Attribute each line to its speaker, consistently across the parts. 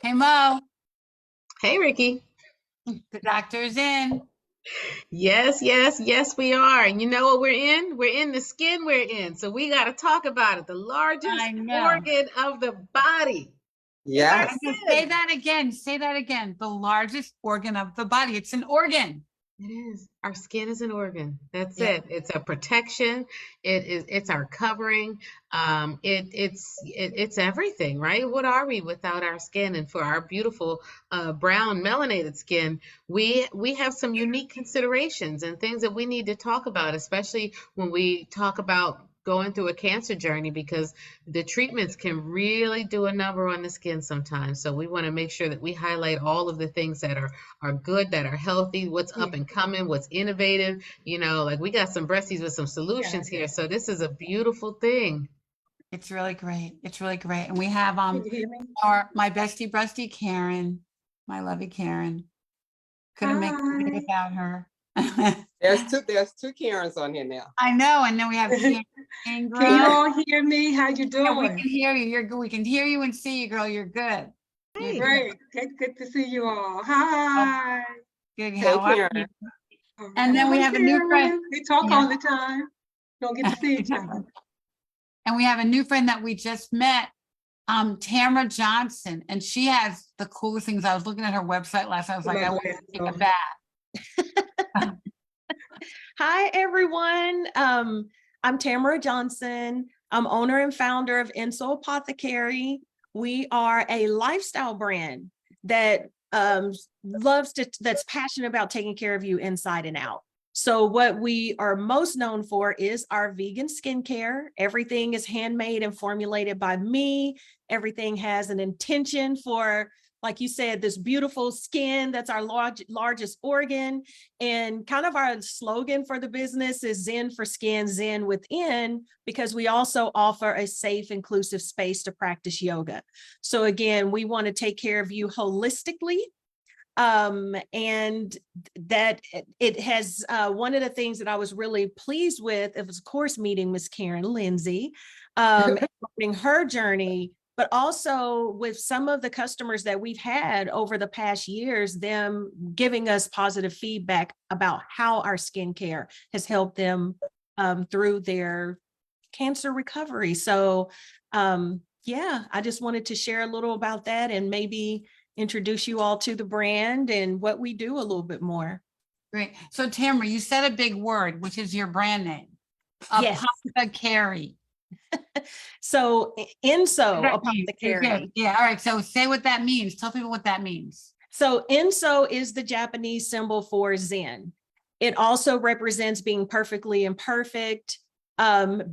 Speaker 1: Hey Mo,
Speaker 2: Hey, Ricky.
Speaker 1: the doctor's in.
Speaker 2: Yes, yes, yes, we are. And you know what we're in? We're in the skin we're in. So we got to talk about it. The
Speaker 1: I
Speaker 2: largest
Speaker 1: know.
Speaker 2: organ of the body is our
Speaker 3: Yes.
Speaker 1: I know. Say
Speaker 2: skin.
Speaker 1: that again. Say that again. The largest organ of the body. It's an organ.
Speaker 2: It is. Our skin is an organ. That's
Speaker 1: Yeah.
Speaker 2: it. It's a protection. It's our covering. It's everything, right? What are we without our skin? And for our beautiful brown melanated skin, we have some unique considerations and things that we need to talk about, especially when we talk about going through a cancer journey, because the treatments can really do a number on the skin sometimes. So we want to make sure that we highlight all of the things that are good, that are healthy, what's up and coming, what's innovative. Like we got some breasties with some solutions here. So this is a beautiful thing.
Speaker 1: It's really great. It's really great. And we have
Speaker 3: Can you hear me?
Speaker 1: our my bestie breastie Karen, my lovey Karen. Couldn't make it
Speaker 3: Hi.
Speaker 1: without her.
Speaker 3: There's two Karens on here now.
Speaker 1: I know. And then we have Karen
Speaker 3: Can you
Speaker 1: Ingram.
Speaker 3: all hear me? How you
Speaker 1: Yeah, we
Speaker 3: doing?
Speaker 1: can hear you. You're good. We can hear you and see you, girl. You're good. You're
Speaker 2: Hey.
Speaker 1: good.
Speaker 3: Great. Good to see you all.
Speaker 1: Oh,
Speaker 3: Hi.
Speaker 1: good.
Speaker 3: Hey,
Speaker 1: How are you?
Speaker 3: Karen.
Speaker 1: Oh, And then we
Speaker 3: Hi,
Speaker 1: have a new friend.
Speaker 3: Karen. We talk
Speaker 1: Yeah.
Speaker 3: all the time. Don't get to see each other.
Speaker 1: And we have a new friend that we just met, Tamara Johnson, and she has the coolest things. I was looking at her website last night. I was like, I want to take a bath.
Speaker 4: Hi, everyone. I'm Tamara Johnson. I'm owner and founder of Enso Apothecary. We are a lifestyle brand that that's passionate about taking care of you inside and out. So what we are most known for is our vegan skincare. Everything is handmade and formulated by me. Everything has an intention for, like you said, this beautiful skin. That's our largest organ. And kind of our slogan for the business is Zen for Skin, Zen within, because we also offer a safe, inclusive space to practice yoga. So again, we want to take care of you holistically. And that it has one of the things that I was really pleased with, it was of course meeting Miss Karen Lindsay, and her journey, but also with some of the customers that we've had over the past years, them giving us positive feedback about how our skincare has helped them through their cancer recovery. So yeah, I just wanted to share a little about that and maybe introduce you all to the brand and what we do a little bit more.
Speaker 1: Great. So Tamara, you said a big word, which is your brand name.
Speaker 4: Yes.
Speaker 1: Apothecary.
Speaker 4: So Enso
Speaker 1: That means-
Speaker 4: Apothecary.
Speaker 1: Yeah. All right. So say what that means. Tell people what that means.
Speaker 4: So Enso is the Japanese symbol for Zen. It also represents being perfectly imperfect,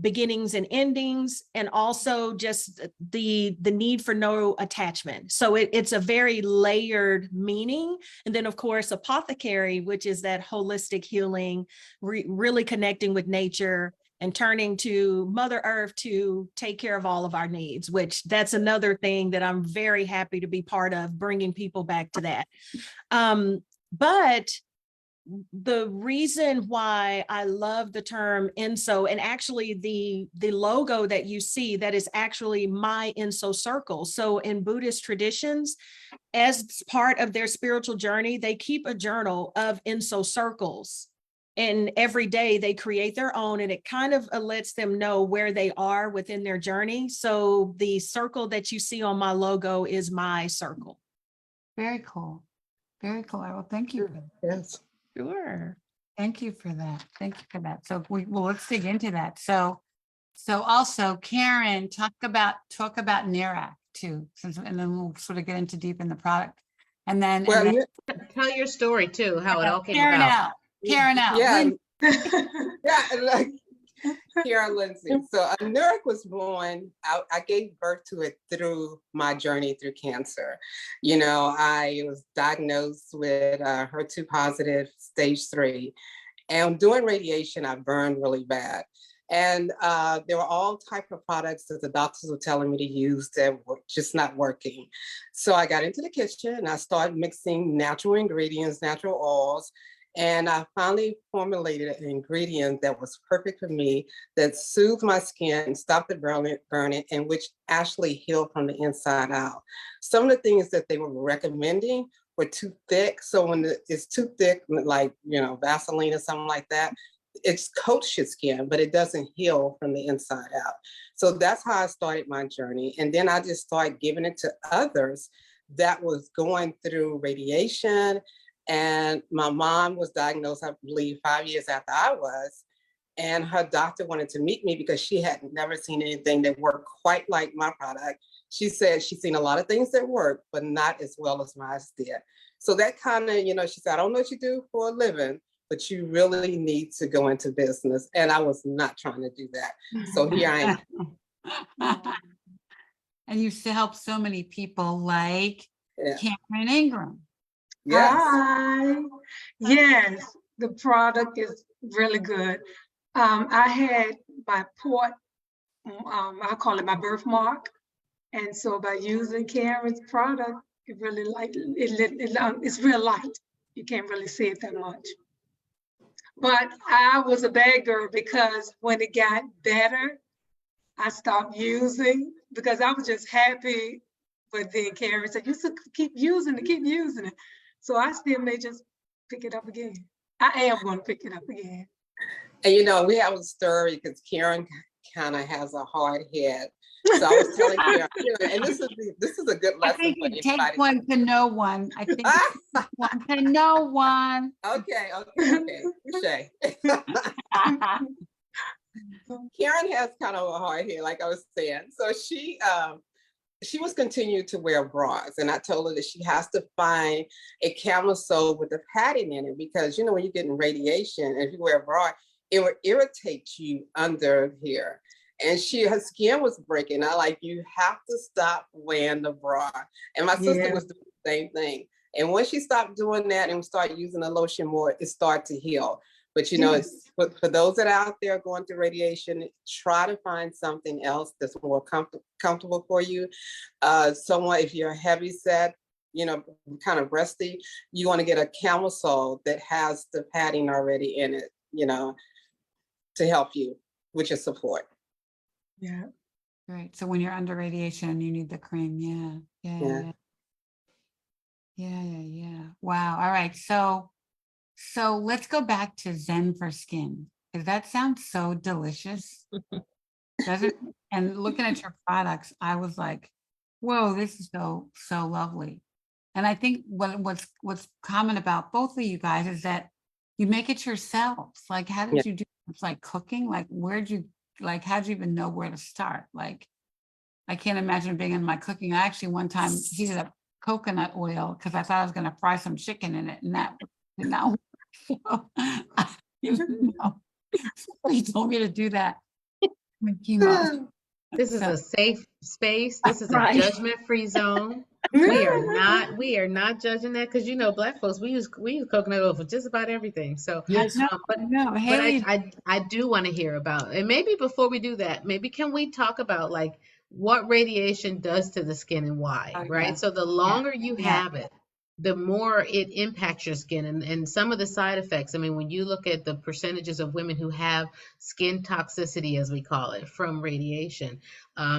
Speaker 4: beginnings and endings, and also just the need for no attachment. So it's a very layered meaning. And then of course, apothecary, which is that holistic healing, really connecting with nature and turning to Mother Earth to take care of all of our needs, which that's another thing that I'm very happy to be part of, bringing people back to that. But the reason why I love the term Enso, and actually the logo that you see, that is actually my Enso circle. So in Buddhist traditions, as part of their spiritual journey, they keep a journal of Enso circles. And every day they create their own, and it kind of lets them know where they are within their journey. So the circle that you see on my logo is my circle.
Speaker 1: Very cool. Very cool. Well, thank you.
Speaker 3: Yes.
Speaker 4: Sure.
Speaker 1: Thank you for that. Thank you for that. So let's dig into that. So also Karen, talk about Nirac too, and then we'll sort of get into deep in the product. And then,
Speaker 3: Well,
Speaker 2: Tell your story too, how it all came
Speaker 1: Karen
Speaker 2: about.
Speaker 1: out. Karen out.
Speaker 3: yeah,
Speaker 1: Lynn-
Speaker 3: yeah, like Karen Lindsay. So Nurek was born, I gave birth to it through my journey through cancer. I was diagnosed with HER2 positive stage 3. And doing radiation, I burned really bad. And there were all type of products that the doctors were telling me to use that were just not working. So I got into the kitchen and I started mixing natural ingredients, natural oils, And I finally formulated an ingredient that was perfect for me, that soothed my skin, stopped the burning, and which actually healed from the inside out. Some of the things that they were recommending were too thick. So when it's too thick, like, Vaseline or something like that, it coats your skin, but it doesn't heal from the inside out. So that's how I started my journey. And then I just started giving it to others that was going through radiation. And my mom was diagnosed, I believe, 5 years after I was. And her doctor wanted to meet me because she had never seen anything that worked quite like my product. She said she's seen a lot of things that work, but not as well as mine did. So that kind of, she said, I don't know what you do for a living, but you really need to go into business. And I was not trying to do that. So here I am.
Speaker 1: And you help so many people like
Speaker 3: Yeah.
Speaker 1: Cameron Ingram.
Speaker 3: Yes.
Speaker 5: Hi. Yes, the product is really good. I had my port, I call it my birthmark. And so by using Karen's product, it really it's real light. You can't really see it that much. But I was a bad girl because when it got better, I stopped using because I was just happy. But then Karen said, you should keep using it. So I still may just pick it up again. I am going to pick it up again.
Speaker 3: And we have a story because Karen kind of has a hard head. So I was telling Karen, and this is a good
Speaker 1: I
Speaker 3: lesson
Speaker 1: think
Speaker 3: for
Speaker 1: it
Speaker 3: anybody.
Speaker 1: takes one to know one. I think it takes one to know one.
Speaker 3: Okay. Touche. Karen has kind of a hard head, like I was saying. So she was continuing to wear bras, and I told her that she has to find a camisole with a padding in it because when you're getting radiation, and if you wear a bra, it will irritate you under here. And her skin was breaking. You have to stop wearing the bra. And my sister was doing the same thing. And when she stopped doing that and started using the lotion more, it started to heal. But it's for those that are out there going through radiation, try to find something else that's more comfortable for you. Someone, if you're heavy set, kind of breasty, you want to get a camisole that has the padding already in it, to help you with your support.
Speaker 5: Yeah.
Speaker 1: Right. So when you're under radiation, you need the cream. Yeah. Wow. All right. So let's go back to Zen for Skin, because that sounds so delicious. Doesn't? And looking at your products, I was like, whoa, this is so lovely. And I think what's common about both of you guys is that you make it yourselves. Like, how did you do it? It's like cooking? Like, how'd you even know where to start? Like, I can't imagine being in my cooking. I actually one time heated up coconut oil because I thought I was going to fry some chicken in it, and that did not work. So I didn't know. Somebody told me to do that.
Speaker 2: This is a safe space. This is a
Speaker 4: Right.
Speaker 2: judgment-free zone. We are not judging that because Black folks, we use coconut oil for just about everything. So
Speaker 4: Yes.
Speaker 1: No, Haley,
Speaker 2: I do want to hear about, and maybe before we do that, maybe can we talk about like what radiation does to the skin and why,
Speaker 1: Oh,
Speaker 2: right?
Speaker 1: yeah.
Speaker 2: So the longer you
Speaker 1: Yeah.
Speaker 2: have it, the more it impacts your skin and some of the side effects. I mean, when you look at the percentages of women who have skin toxicity, as we call it, from radiation,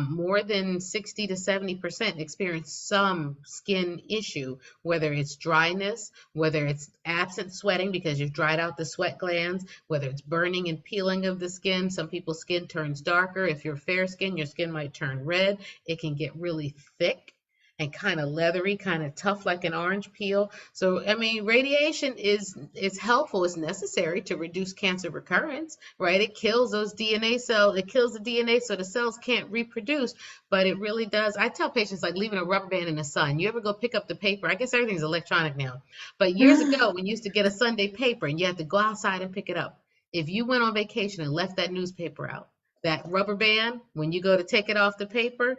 Speaker 2: more than 60 to 70% experience some skin issue, whether it's dryness, whether it's absent sweating because you've dried out the sweat glands, whether it's burning and peeling of the skin. Some people's skin turns darker. If you're fair skin, your skin might turn red. It can get really thick and kind of leathery, kind of tough like an orange peel. So, I mean, radiation is helpful, it's necessary to reduce cancer recurrence, right? It kills those DNA cells, it kills the DNA so the cells can't reproduce, but it really does. I tell patients like leaving a rubber band in the sun. You ever go pick up the paper? I guess everything's electronic now, but years ago when you used to get a Sunday paper and you had to go outside and pick it up, if you went on vacation and left that newspaper out, that rubber band, when you go to take it off the paper,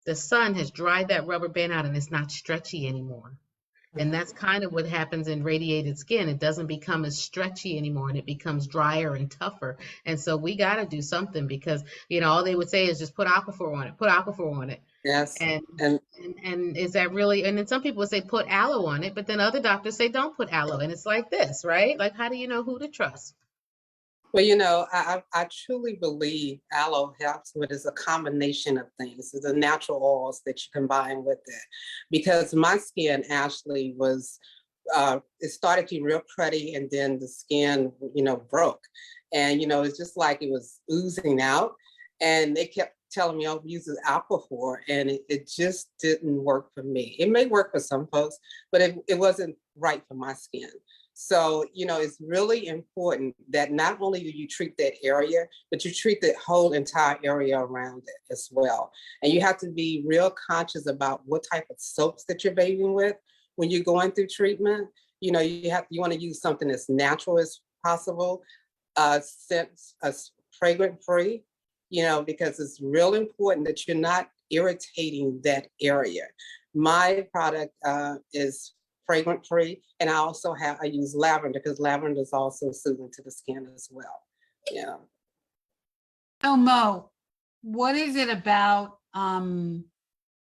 Speaker 2: the sun has dried that rubber band out and it's not stretchy anymore. And that's kind of what happens in radiated skin. It doesn't become as stretchy anymore and it becomes drier and tougher. And so we got to do something because, all they would say is just put Aquaphor on it, put Aquaphor on it.
Speaker 3: Yes.
Speaker 2: And,
Speaker 3: And
Speaker 2: and is that really, and then some people say put aloe on it, but then other doctors say don't put aloe. And it's like this, right? Like, how do you know who to trust?
Speaker 3: well, I truly believe aloe helps with is a combination of things. It's the natural oils that you combine with it. Because my skin actually was, it started to be real cruddy and then the skin, broke. And, it's just like it was oozing out. And they kept telling me, oh, use alcohol. And it just didn't work for me. It may work for some folks, but it wasn't right for my skin. So, it's really important that not only do you treat that area, but you treat the whole entire area around it as well. And you have to be real conscious about what type of soaps that you're bathing with when you're going through treatment. You want to use something as natural as possible, fragrant free, because it's real important that you're not irritating that area. My product is fragrant free, and I use lavender because lavender is also soothing to the skin as well. Yeah.
Speaker 1: Oh, Mo, what is it about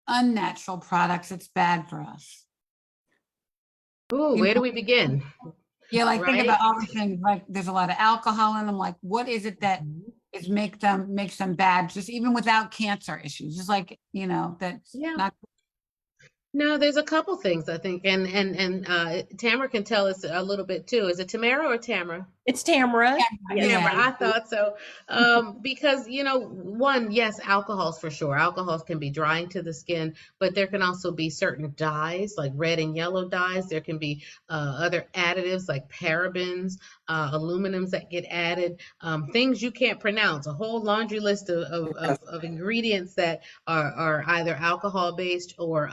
Speaker 1: unnatural products that's bad for us?
Speaker 2: Ooh,
Speaker 1: You
Speaker 2: where do
Speaker 1: know,
Speaker 2: we begin?
Speaker 1: yeah, like think
Speaker 2: Right?
Speaker 1: about all the things, like there's a lot of alcohol in them. Like, what is it that
Speaker 2: Mhm.
Speaker 1: is makes them bad, just even without cancer issues, just like, that's
Speaker 2: Yeah.
Speaker 1: not.
Speaker 2: No, there's a couple things I think, and Tamara can tell us a little bit too. Is it Tamara or Tamara?
Speaker 4: It's Tamara. Yes.
Speaker 2: Tamara,
Speaker 1: Yeah.
Speaker 2: I thought so. Because, one, yes, alcohols for sure. Alcohols can be drying to the skin, but there can also be certain dyes, like red and yellow dyes. There can be other additives like parabens, aluminums that get added, things you can't pronounce, a whole laundry list of ingredients that are either alcohol based or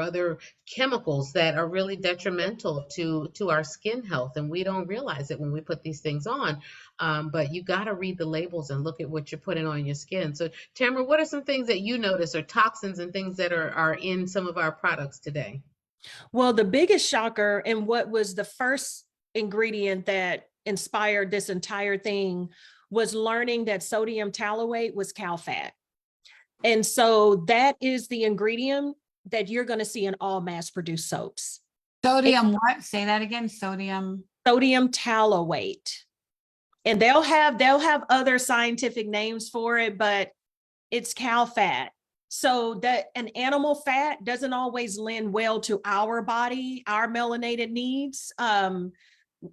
Speaker 2: other chemicals that are really detrimental to our skin health, and we don't realize it when we put these things on. But you got to read the labels and look at what you're putting on your skin. So, Tamara, what are some things that you notice, or toxins and things that are in some of our products today?
Speaker 4: Well, the biggest shocker and what was the first ingredient that inspired this entire thing was learning that sodium tallowate was cow fat. And so that is the ingredient that you're going to see in all mass produced soaps.
Speaker 1: Sodium, what? Say that again. Sodium.
Speaker 4: Sodium tallowate. And they'll have other scientific names for it, but it's cow fat. So that an animal fat doesn't always lend well to our body, our melanated needs.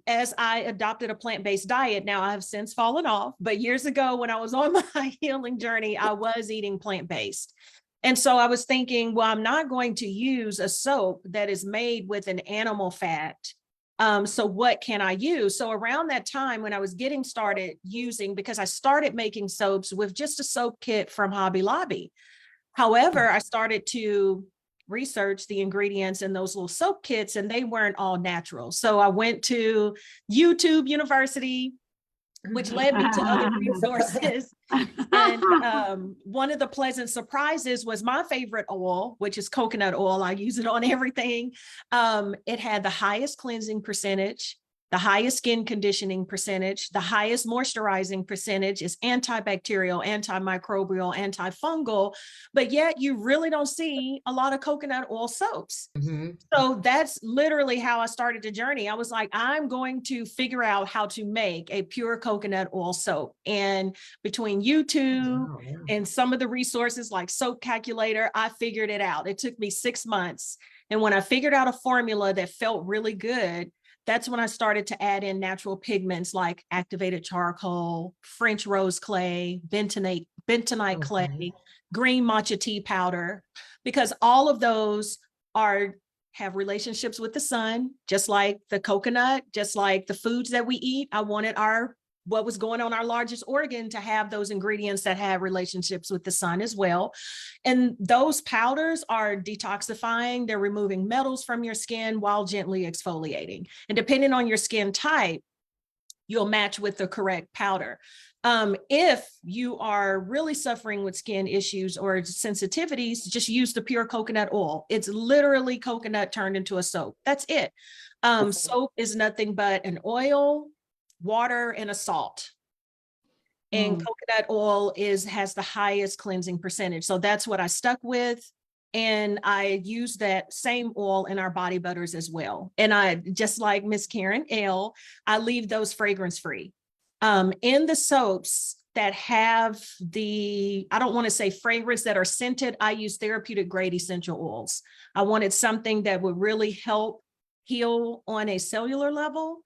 Speaker 4: As I adopted a plant-based diet, now I have since fallen off, but years ago when I was on my healing journey, I was eating plant-based. And so I was thinking, well, I'm not going to use a soap that is made with an animal fat. So what can I use? So around that time when I was getting started using, because I started making soaps with just a soap kit from Hobby Lobby. However, I started to research the ingredients in those little soap kits and they weren't all natural. So I went to YouTube University, which led me to other resources. And one of the pleasant surprises was my favorite oil, which is coconut oil. I use it on everything. It had the highest cleansing percentage, the highest skin conditioning percentage, the highest moisturizing percentage, is antibacterial, antimicrobial, antifungal, but yet you really don't see a lot of coconut oil soaps.
Speaker 2: Mm-hmm.
Speaker 4: So that's literally how I started the journey. I was like, I'm going to figure out how to make a pure coconut oil soap. And between YouTube
Speaker 2: Oh, yeah.
Speaker 4: and some of the resources like Soap Calculator, I figured it out. It took me 6 months. And when I figured out a formula that felt really good, that's when I started to add in natural pigments like activated charcoal, French rose clay, bentonite clay,
Speaker 2: Okay.
Speaker 4: green matcha tea powder, because all of those have relationships with the sun, just like the coconut, just like the foods that we eat. I wanted what was going on our largest organ to have those ingredients that have relationships with the sun as well. And those powders are detoxifying. They're removing metals from your skin while gently exfoliating. And depending on your skin type, you'll match with the correct powder. If you are really suffering with skin issues or sensitivities, just use the pure coconut oil. It's literally coconut turned into a soap. That's it. Soap is nothing but an oil, water, and a salt. And
Speaker 1: Mm.
Speaker 4: coconut oil has the highest cleansing percentage. So that's what I stuck with. And I use that same oil in our body butters as well. And I, just like Miss Karen L., I leave those fragrance free. In the soaps that have I don't want to say fragrance, that are scented, I use therapeutic grade essential oils. I wanted something that would really help heal on a cellular level.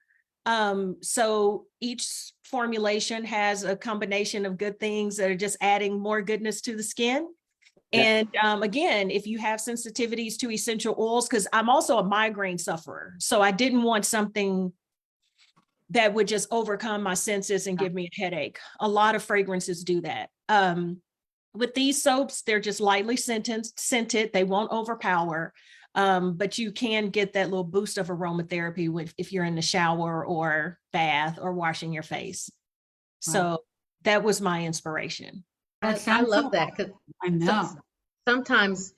Speaker 4: So each formulation has a combination of good things that are just adding more goodness to the skin.
Speaker 3: Yeah.
Speaker 4: And again, if you have sensitivities to essential oils, because I'm also a migraine sufferer, so I didn't want something that would just overcome my senses and give me a headache. A lot of fragrances do that. With these soaps, they're just lightly scented. They won't overpower, but you can get that little boost of aromatherapy if you're in the shower or bath or washing your face. So that was my inspiration.
Speaker 1: That
Speaker 2: I
Speaker 1: sounds
Speaker 2: love
Speaker 1: so-
Speaker 2: that, because
Speaker 1: I know.
Speaker 2: sometimes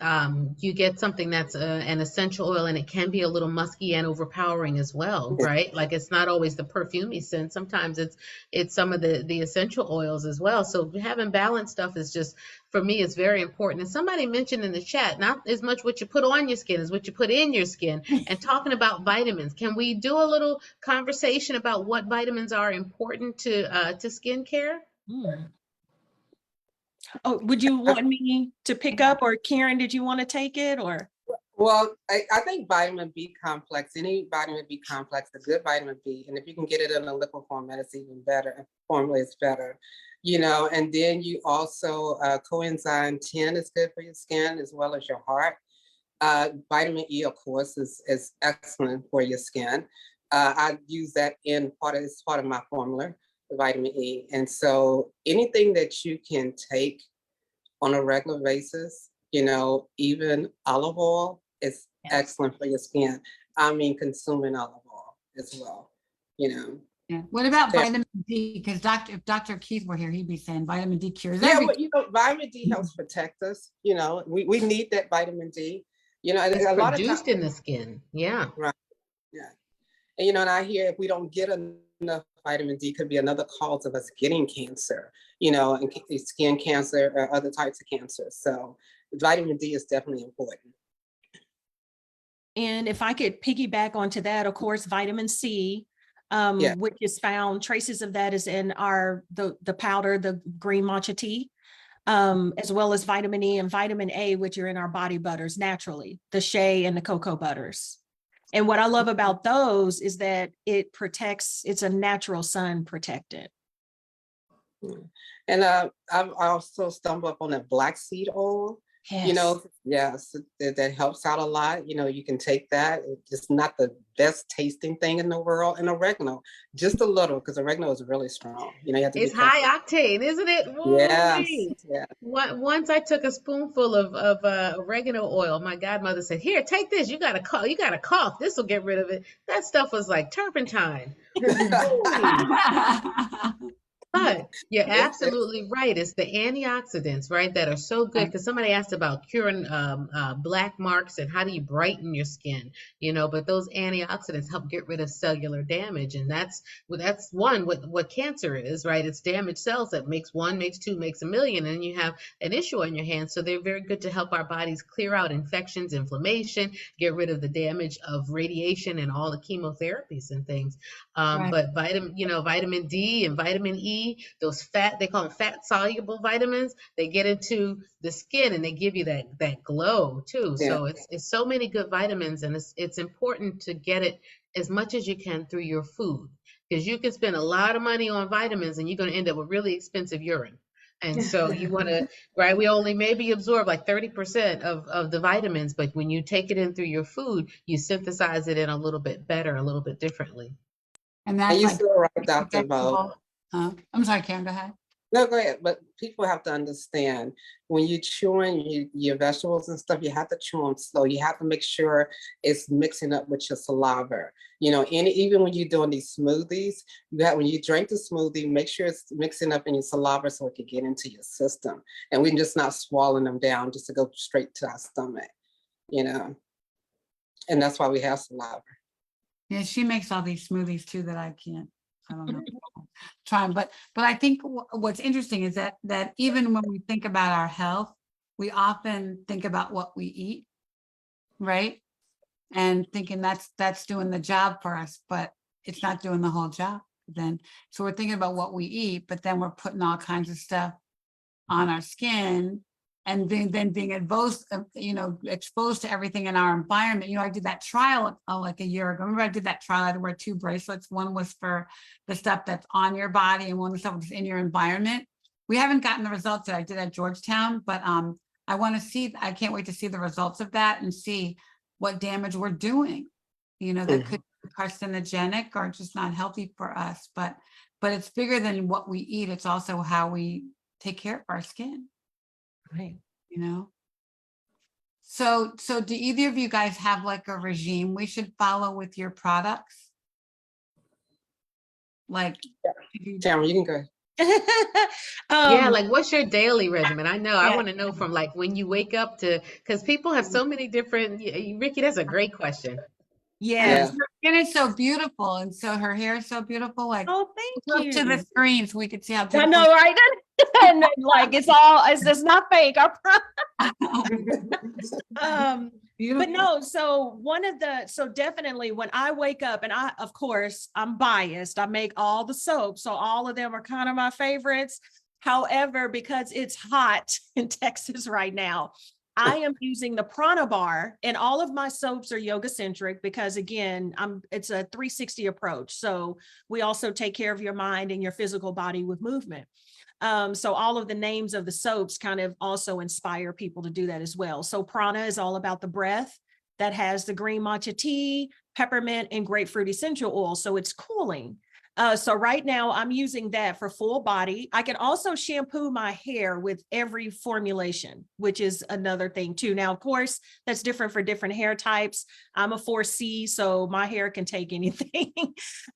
Speaker 2: you get something that's an essential oil and it can be a little musky and overpowering as well,
Speaker 3: Yeah.
Speaker 2: right? Like it's not always the perfumey scent. Sometimes it's some of the essential oils as well. So having balanced stuff is just, for me, it's very important. And somebody mentioned in the chat, not as much what you put on your skin as what you put in your skin, and talking about vitamins. Can we do a little conversation about what vitamins are important to skincare?
Speaker 4: Hmm. Oh, would you want me to pick up, or Karen, did you want to take it, or?
Speaker 3: Well, I think vitamin B complex, any vitamin B complex, a good vitamin B, and if you can get it in a liquid format, it's even better. Formula is better, you know. And then you also coenzyme 10 is good for your skin as well as your heart. Vitamin E, of course, is excellent for your skin. I use that it's part of my formula, the vitamin E. And so anything that you can take on a regular basis, you know, even olive oil is excellent for your skin. I mean, consuming olive oil as well, you know.
Speaker 1: Yeah. What about
Speaker 3: Yeah.
Speaker 1: vitamin D? Because if Dr. Keith were here, he'd be saying vitamin D cures
Speaker 3: Yeah,
Speaker 1: everything.
Speaker 3: well, you know, vitamin D helps protect us. You know, we need that vitamin D. You know, and
Speaker 2: It's
Speaker 3: a lot of times,
Speaker 2: produced in the skin. Yeah.
Speaker 3: yeah. And you know, and I hear if we don't get enough vitamin D, could be another cause of us getting cancer. You know, and skin cancer or other types of cancer. So vitamin D is definitely important.
Speaker 4: And if I could piggyback onto that, of course, vitamin C,
Speaker 3: Yeah.
Speaker 4: which is found, traces of that is in the powder, the green matcha tea, as well as vitamin E and vitamin A, which are in our body butters naturally, the shea and the cocoa butters. And what I love about those is that it's a natural sun protectant.
Speaker 3: And I also stumbled up on that black seed oil. You know, yes, that helps out a lot. You know, you can take that. It's not the best tasting thing in the world. And oregano, just a little, because oregano is really strong. You know, you have to
Speaker 2: It's
Speaker 3: be careful.
Speaker 2: high octane, isn't it?
Speaker 3: Yes,
Speaker 2: Woo-wee.
Speaker 3: yeah.
Speaker 2: Once I took a spoonful of oregano oil. My godmother said, "Here, take this. You got a cough. You got a cough. This will get rid of it." That stuff was like turpentine. Woo-wee. But you're absolutely right. It's the antioxidants, right, that are so good.
Speaker 1: Right.
Speaker 2: Because somebody asked about curing black marks and how do you brighten your skin, you know. But those antioxidants help get rid of cellular damage, and that's what cancer is, right? It's damaged cells that makes one, makes two, makes a million, and you have an issue on your hands. So they're very good to help our bodies clear out infections, inflammation, get rid of the damage of radiation and all the chemotherapies and things.
Speaker 1: Right.
Speaker 2: But vitamin D and vitamin E, those they call them fat soluble vitamins, they get into the skin and they give you that glow too.
Speaker 3: Yeah.
Speaker 2: So it's so many good vitamins, and it's important to get it as much as you can through your food, because you can spend a lot of money on vitamins and you're going to end up with really expensive urine. And so you want to, right? We only maybe absorb like 30% of the vitamins, but when you take it in through your food, you synthesize it in a little bit better, a little bit differently.
Speaker 1: And
Speaker 3: And
Speaker 1: that's
Speaker 3: you
Speaker 1: like,
Speaker 3: still right, Dr. Bo.
Speaker 1: I'm sorry, Karen, go ahead.
Speaker 3: No, go ahead. But people have to understand, when you're chewing your vegetables and stuff, you have to chew them slow. You have to make sure it's mixing up with your saliva. You know, even when you're doing these smoothies, when you drink the smoothie, make sure it's mixing up in your saliva so it can get into your system. And we're just not swallowing them down just to go straight to our stomach, you know. And that's why we have saliva.
Speaker 1: Yeah, she makes all these smoothies too that I can't. I don't know. trying, but I think what's interesting is that even when we think about our health, we often think about what we eat, right? And thinking that's doing the job for us, but it's not doing the whole job then. So we're thinking about what we eat, but then we're putting all kinds of stuff on our skin and then being exposed, exposed to everything in our environment. I did that trial like a year ago. Remember I did that trial, I had to wear 2 bracelets. One was for the stuff that's on your body and one was stuff that's in your environment. We haven't gotten the results that I did at Georgetown, but I can't wait to see the results of that and see what damage we're doing, that could be carcinogenic or just not healthy for us. But it's bigger than what we eat. It's also how we take care of our skin,
Speaker 4: Right.
Speaker 1: So do either of you guys have like a regime we should follow with your products? Like,
Speaker 3: Tamara, you can go.
Speaker 2: Yeah, like what's your daily regimen? I know, I
Speaker 4: yeah.
Speaker 2: want to know from like when you wake up to, because people have so many different, Ricky, that's a great question.
Speaker 4: Yes.
Speaker 1: her skin is so beautiful, and so her hair is so beautiful. Like,
Speaker 4: Oh, thank
Speaker 1: look
Speaker 4: you.
Speaker 1: to the screen so we could see how
Speaker 4: I
Speaker 1: beautiful.
Speaker 4: know, right? And then, like it's not fake. I promise. But
Speaker 1: Beautiful.
Speaker 4: no, so definitely when I wake up, and of course I'm biased, I make all the soaps, so all of them are kind of my favorites. However, because it's hot in Texas right now, I am using the Prana Bar, and all of my soaps are yoga centric because again, it's a 360 approach. So we also take care of your mind and your physical body with movement. So all of the names of the soaps kind of also inspire people to do that as well. So Prana is all about the breath. That has the green matcha tea, peppermint, and grapefruit essential oil. So it's cooling. So right now I'm using that for full body. I can also shampoo my hair with every formulation, which is another thing too. Now, of course, that's different for different hair types. I'm a 4C, so my hair can take anything.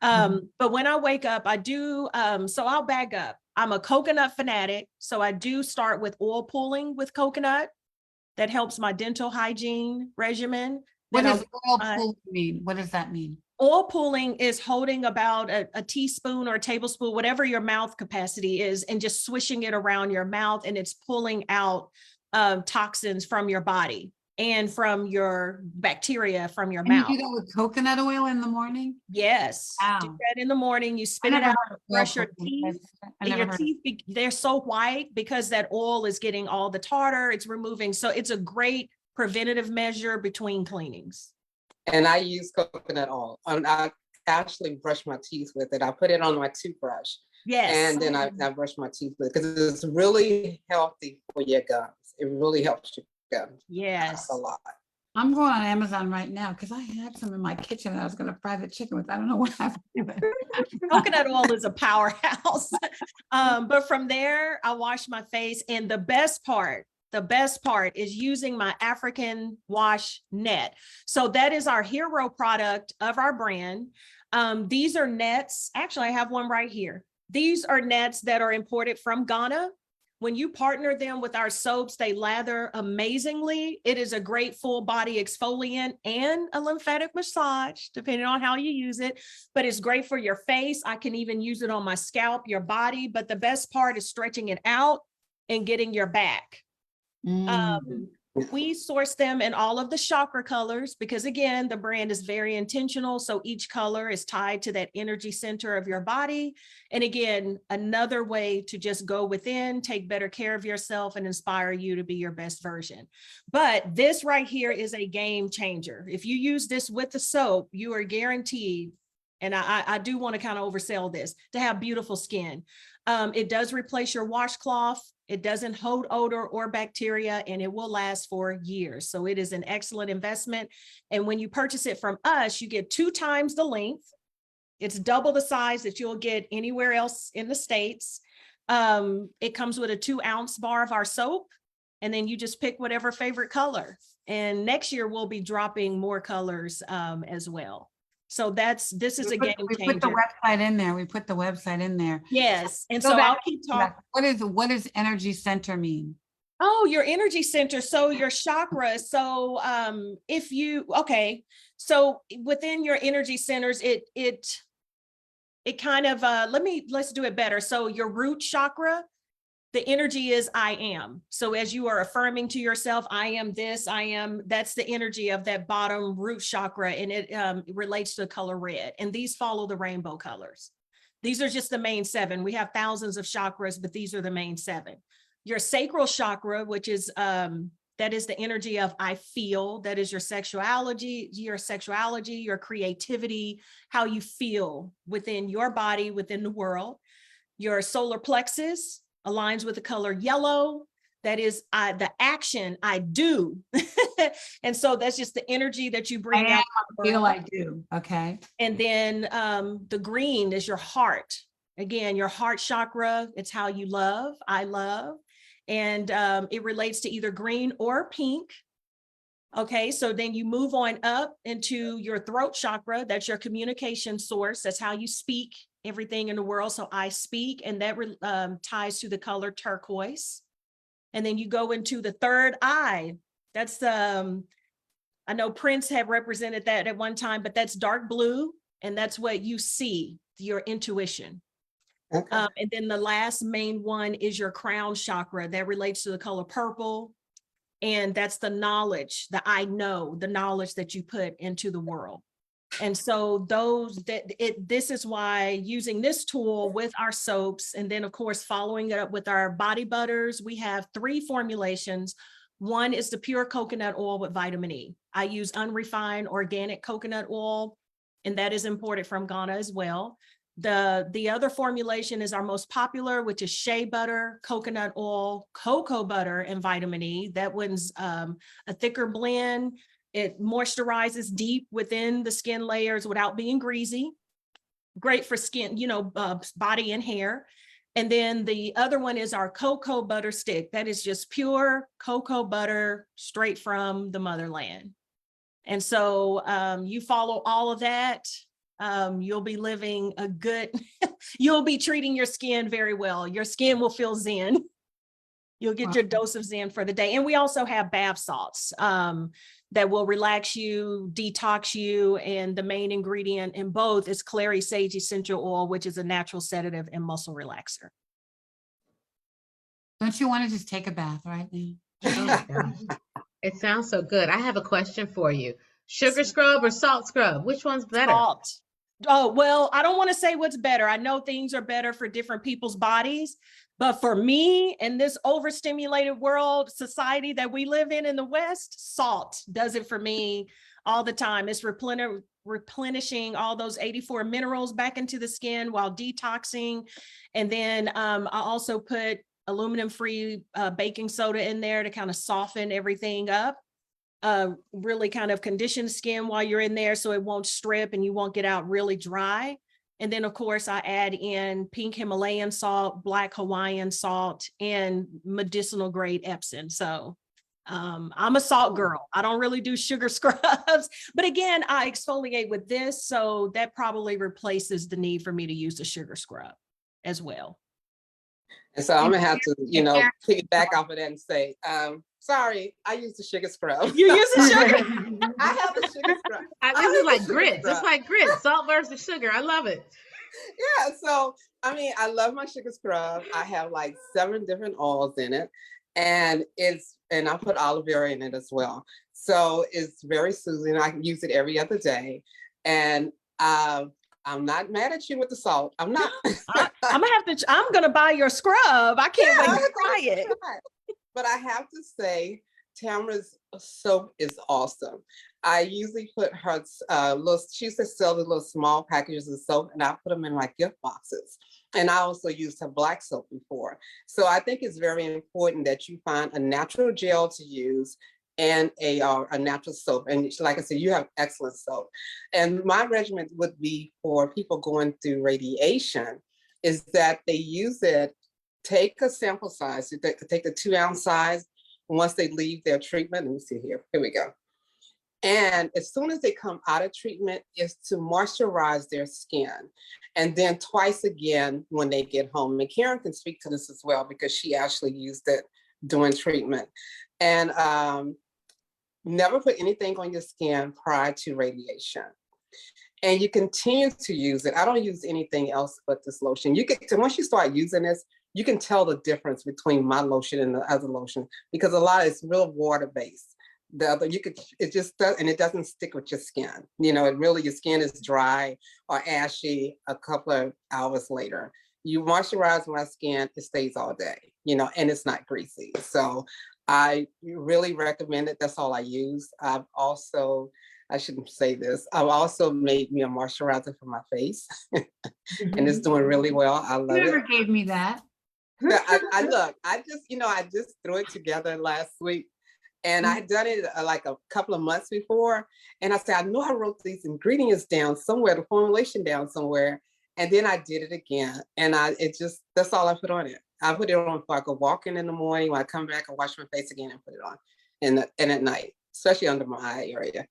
Speaker 4: But when I wake up, I do, so I'll back up. I'm a coconut fanatic. So I do start with oil pulling with coconut. That helps my dental hygiene regimen.
Speaker 1: What
Speaker 4: Then
Speaker 1: does
Speaker 4: I'll-
Speaker 1: oil pull mean? What does that mean?
Speaker 4: Oil pulling is holding about a teaspoon or a tablespoon, whatever your mouth capacity is, and just swishing it around your mouth, and it's pulling out toxins from your body and from your bacteria from your
Speaker 1: And you
Speaker 4: mouth.
Speaker 1: do that with coconut oil in the morning?
Speaker 4: Yes, do
Speaker 1: Wow.
Speaker 4: that in the morning. You
Speaker 1: I
Speaker 4: spit it
Speaker 1: never
Speaker 4: out,
Speaker 1: heard of oil
Speaker 4: brush your
Speaker 1: pulling.
Speaker 4: teeth.
Speaker 1: I
Speaker 4: And
Speaker 1: never
Speaker 4: your
Speaker 1: heard of-
Speaker 4: teeth, they're so white because that oil is getting all the tartar, it's removing. So it's a great preventative measure between cleanings.
Speaker 3: And I use coconut oil. I actually brush my teeth with it. I put it on my toothbrush.
Speaker 4: Yes.
Speaker 3: And then I brush my teeth with it because it's really healthy for your gums. It really helps your gums
Speaker 4: Yes.
Speaker 3: a lot.
Speaker 1: I'm going on Amazon right now because I had some in my kitchen that I was going to fry the chicken with. I don't know what happened to it.
Speaker 4: Coconut oil is a powerhouse. But from there, I wash my face. And the best part is using my African wash net. So that is our hero product of our brand. These are nets. Actually, I have one right here. These are nets that are imported from Ghana. When you partner them with our soaps, they lather amazingly. It is a great full body exfoliant and a lymphatic massage, depending on how you use it. But it's great for your face. I can even use it on my scalp, your body. But the best part is stretching it out and getting your back. We source them in all of the chakra colors because again, the brand is very intentional. So each color is tied to that energy center of your body. And again, another way to just go within, take better care of yourself and inspire you to be your best version. But this right here is a game changer. If you use this with the soap, you are guaranteed, and I do want to kind of oversell this, to have beautiful skin. It does replace your washcloth. It doesn't hold odor or bacteria, and it will last for years. So it is an excellent investment. And when you purchase it from us, you get 2 times the length. It's double the size that you'll get anywhere else in the States. It comes with a 2-ounce bar of our soap, and then you just pick whatever favorite color. And next year we'll be dropping more colors as well. So this is a game
Speaker 1: We
Speaker 4: changer.
Speaker 1: put the website in there. We put the website in there.
Speaker 4: Yes. And
Speaker 1: Go
Speaker 4: so
Speaker 1: back
Speaker 4: I'll keep talking.
Speaker 1: What does energy center mean?
Speaker 4: Oh, your energy center. So your chakra. So so within your energy centers, it it kind of, let's do it better. So your root chakra, the energy is I am. So as you are affirming to yourself, I am this, I am, that's the energy of that bottom root chakra. And it relates to the color red. And these follow the rainbow colors. These are just the main 7. We have thousands of chakras, but these are the main 7. Your sacral chakra, which is, that is the energy of I feel, that is your sexuality, your creativity, how you feel within your body, within the world. Your solar plexus aligns with the color yellow. That is the action I do. And so that's just the energy that you bring out.
Speaker 1: Feel I do. Okay.
Speaker 4: And then the green is your heart. Again, your heart chakra, it's how you love, I love. And it relates to either green or pink. Okay, so then you move on up into your throat chakra. That's your communication source. That's how you speak everything in the world. So I speak, and that ties to the color turquoise. And then you go into the third eye. That's I know Prince had represented that at one time, but that's dark blue. And that's what you see, your intuition.
Speaker 3: Okay.
Speaker 4: And then the last main one is your crown chakra that relates to the color purple. And that's the knowledge, the I know, the knowledge that you put into the world. And so this is why using this tool with our soaps, and then of course, following it up with our body butters, we have 3 formulations. One is the pure coconut oil with vitamin E. I use unrefined organic coconut oil, and that is imported from Ghana as well. The other formulation is our most popular, which is shea butter, coconut oil, cocoa butter, and vitamin E. That one's a thicker blend. It moisturizes deep within the skin layers without being greasy. Great for skin, body and hair. And then the other one is our cocoa butter stick. That is just pure cocoa butter straight from the motherland. And so you follow all of that. You'll be living a good, you'll be treating your skin very well. Your skin will feel zen. You'll get your dose of zen for the day. And we also have bath salts that will relax you, detox you. And the main ingredient in both is clary sage essential oil, which is a natural sedative and muscle relaxer.
Speaker 1: Don't you want to just take a bath right now?
Speaker 2: It sounds so good. I have a question for you. Sugar scrub or salt scrub? Which one's better?
Speaker 4: Salt. Oh, well, I don't want to say what's better. I know things are better for different people's bodies, but for me in this overstimulated world, society that we live in the West, salt does it for me all the time. It's replenishing all those 84 minerals back into the skin while detoxing. And then I also put aluminum-free baking soda in there to kind of soften everything up. Really kind of condition skin while you're in there so it won't strip and you won't get out really dry. And then of course I add in pink Himalayan salt, black Hawaiian salt, and medicinal grade Epsom. So I'm a salt girl. I don't really do sugar scrubs, but again, I exfoliate with this. So that probably replaces the need for me to use a sugar scrub as well.
Speaker 3: And so I'm gonna have to, piggyback off of that and say, sorry, I use the sugar scrub.
Speaker 4: You use the sugar?
Speaker 3: I have a sugar scrub.
Speaker 2: This is like grit, just like grit, salt versus sugar. I love it.
Speaker 3: Yeah, so I love my sugar scrub. I have like 7 different oils in it, and I put aloe vera in it as well. So it's very soothing. I can use it every other day, and I'm not mad at you with the salt. I'm not.
Speaker 4: I'm gonna buy your scrub. I can't wait to try it.
Speaker 3: But I have to say, Tamara's soap is awesome. I usually put her she used to sell the little small packages of soap, and I put them in my gift boxes. And I also used her black soap before. So I think it's very important that you find a natural gel to use and a natural soap. And like I said, you have excellent soap. And my regimen would be for people going through radiation is that they use it, take a sample size, take the 2-ounce size once they leave their treatment. Let me see here. Here we go. And as soon as they come out of treatment, is to moisturize their skin. And then twice again when they get home. And Karen can speak to this as well because she actually used it during treatment. And never put anything on your skin prior to radiation. and you continue to use it. I don't use anything else but this lotion. You get to, once you start using this, you can tell the difference between my lotion and the other lotion, because a lot of it's real water-based. The other, you could, it just does, and it doesn't stick with your skin. You know, it really, your skin is dry or ashy a couple of hours later. You moisturize my skin, it stays all day, you know, and it's not greasy. So I really recommend it. That's all I use. I've also, I shouldn't say this, I've also made me a moisturizer for my face and it's doing really well. I love
Speaker 1: You never
Speaker 3: it.
Speaker 1: gave me that.
Speaker 3: Yeah, I look, I just, you know, I just threw it together last week. And I had done it like a couple of months before. And I said, I know I wrote these ingredients down somewhere, the formulation down somewhere. And then I did it again. And it just, that's all I put on it. I put it on before I go walking in the morning. When I come back, I wash my face again and put it on. And at night, especially under my eye area.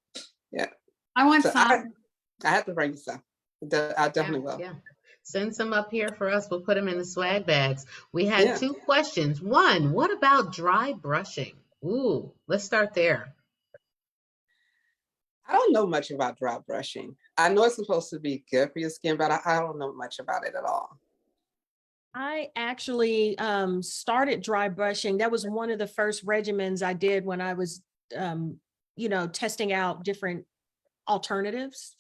Speaker 3: Yeah.
Speaker 1: I want
Speaker 3: So
Speaker 1: some.
Speaker 3: I have to bring you some. I definitely will.
Speaker 2: Yeah. Send some up here for us. We'll put them in the swag bags. We had
Speaker 3: Yeah.
Speaker 2: 2 questions. One, what about dry brushing? Ooh, let's start there.
Speaker 3: I don't know much about dry brushing. I know it's supposed to be good for your skin, but I don't know much about it at all.
Speaker 4: I actually started dry brushing. That was one of the first regimens I did when I was, you know, testing out different alternatives.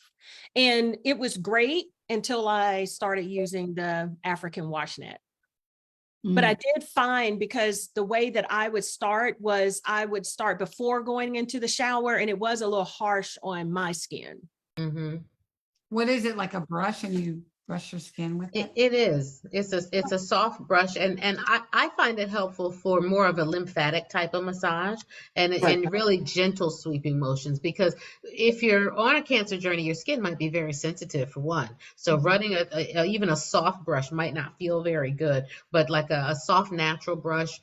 Speaker 4: And it was great until I started using the African wash net. But I did find, because the way that I would start was I would start before going into the shower, and it was a little harsh on my skin.
Speaker 2: Mm-hmm.
Speaker 1: What is it, like a brush and you brush your skin with it?
Speaker 2: It is. It's a soft brush, and I find it helpful for more of a lymphatic type of massage and really gentle sweeping motions, because if you're on a cancer journey, your skin might be very sensitive for one. So running even a soft brush might not feel very good, but like a soft natural brush,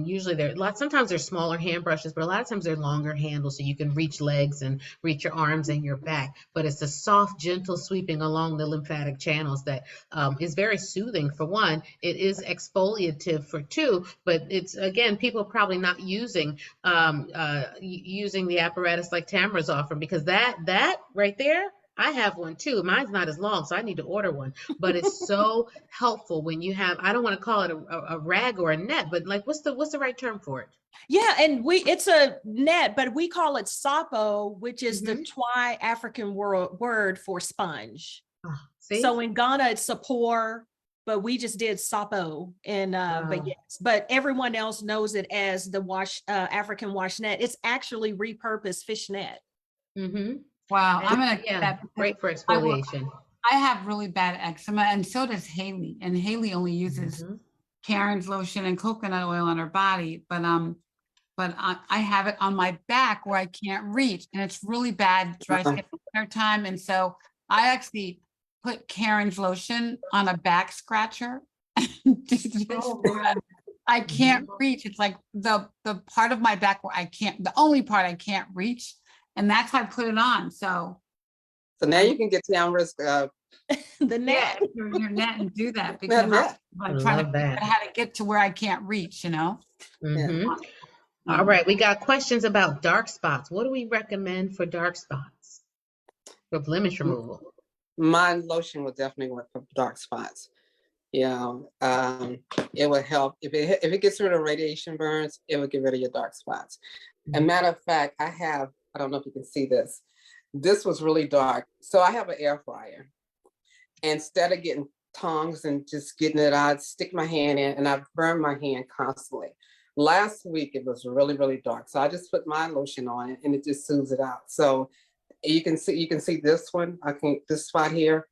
Speaker 2: usually sometimes they're smaller hand brushes, but a lot of times they're longer handles, so you can reach legs and reach your arms and your back. But it's a soft, gentle sweeping along the lymphatic channels that is very soothing for one. It is exfoliative for two, but it's, again, people are probably not using using the apparatus like Tamara's offering, because that right there, I have one too. Mine's not as long, so I need to order one. But it's so helpful when you have, I don't want to call it a rag or a net, but like, what's the right term for it?
Speaker 4: Yeah, and it's a net, but we call it sapo, which is the Twi African word for sponge.
Speaker 2: See?
Speaker 4: So in Ghana, it's sapor, but we just did sapo. And but yes, but everyone else knows it as the African wash net. It's actually repurposed fish net.
Speaker 2: Mm-hmm.
Speaker 1: Wow, I'm gonna get that.
Speaker 2: Great for exfoliation.
Speaker 1: I have really bad eczema, and so does Haley. And Haley only uses Karen's lotion and coconut oil on her body, but I have it on my back where I can't reach, and it's really bad dry skin winter time. And so I actually put Karen's lotion on a back scratcher. I can't reach. It's like the part of my back where the only part I can't reach, and that's why I put it on. So
Speaker 3: now you can get Tamara's
Speaker 4: the net.
Speaker 1: your net and do that, because I'm trying to figure out how to get to where I can't reach, you know?
Speaker 2: All right, we got questions about dark spots. What do we recommend for dark spots for blemish removal?
Speaker 3: My lotion will definitely work for dark spots. Yeah, it will help. If it gets rid of radiation burns, it will get rid of your dark spots. As a matter of fact, I don't know if you can see this. This was really dark. So I have an air fryer. Instead of getting tongs and just getting it out, I'd stick my hand in, and I burn my hand constantly. Last week, it was really, really dark. So I just put my lotion on it, and it just soothes it out. So you can see this one, this spot here,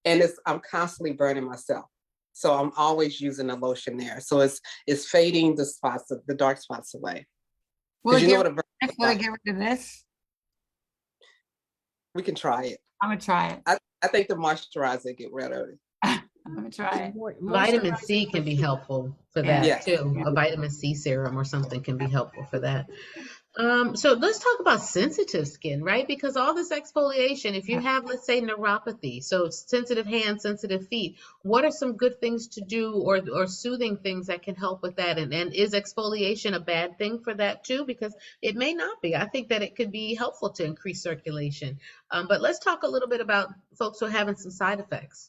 Speaker 3: and I'm constantly burning myself. So I'm always using the lotion there. So it's fading the dark spots away.
Speaker 1: Will
Speaker 3: You know what
Speaker 1: will I get rid of this?
Speaker 3: we can try it.
Speaker 1: I'm gonna try it.
Speaker 3: I think the moisturizer get rid of it.
Speaker 1: I'm gonna try it.
Speaker 2: Vitamin C can be helpful for that
Speaker 3: Yes.
Speaker 2: too. A vitamin C serum or something can be helpful for that. So let's talk about sensitive skin, right? Because all this exfoliation, if you have, let's say, neuropathy, so sensitive hands, sensitive feet, what are some good things to do or soothing things that can help with that? And is exfoliation a bad thing for that too? Because it may not be. I think that it could be helpful to increase circulation. But let's talk a little bit about folks who are having some side effects.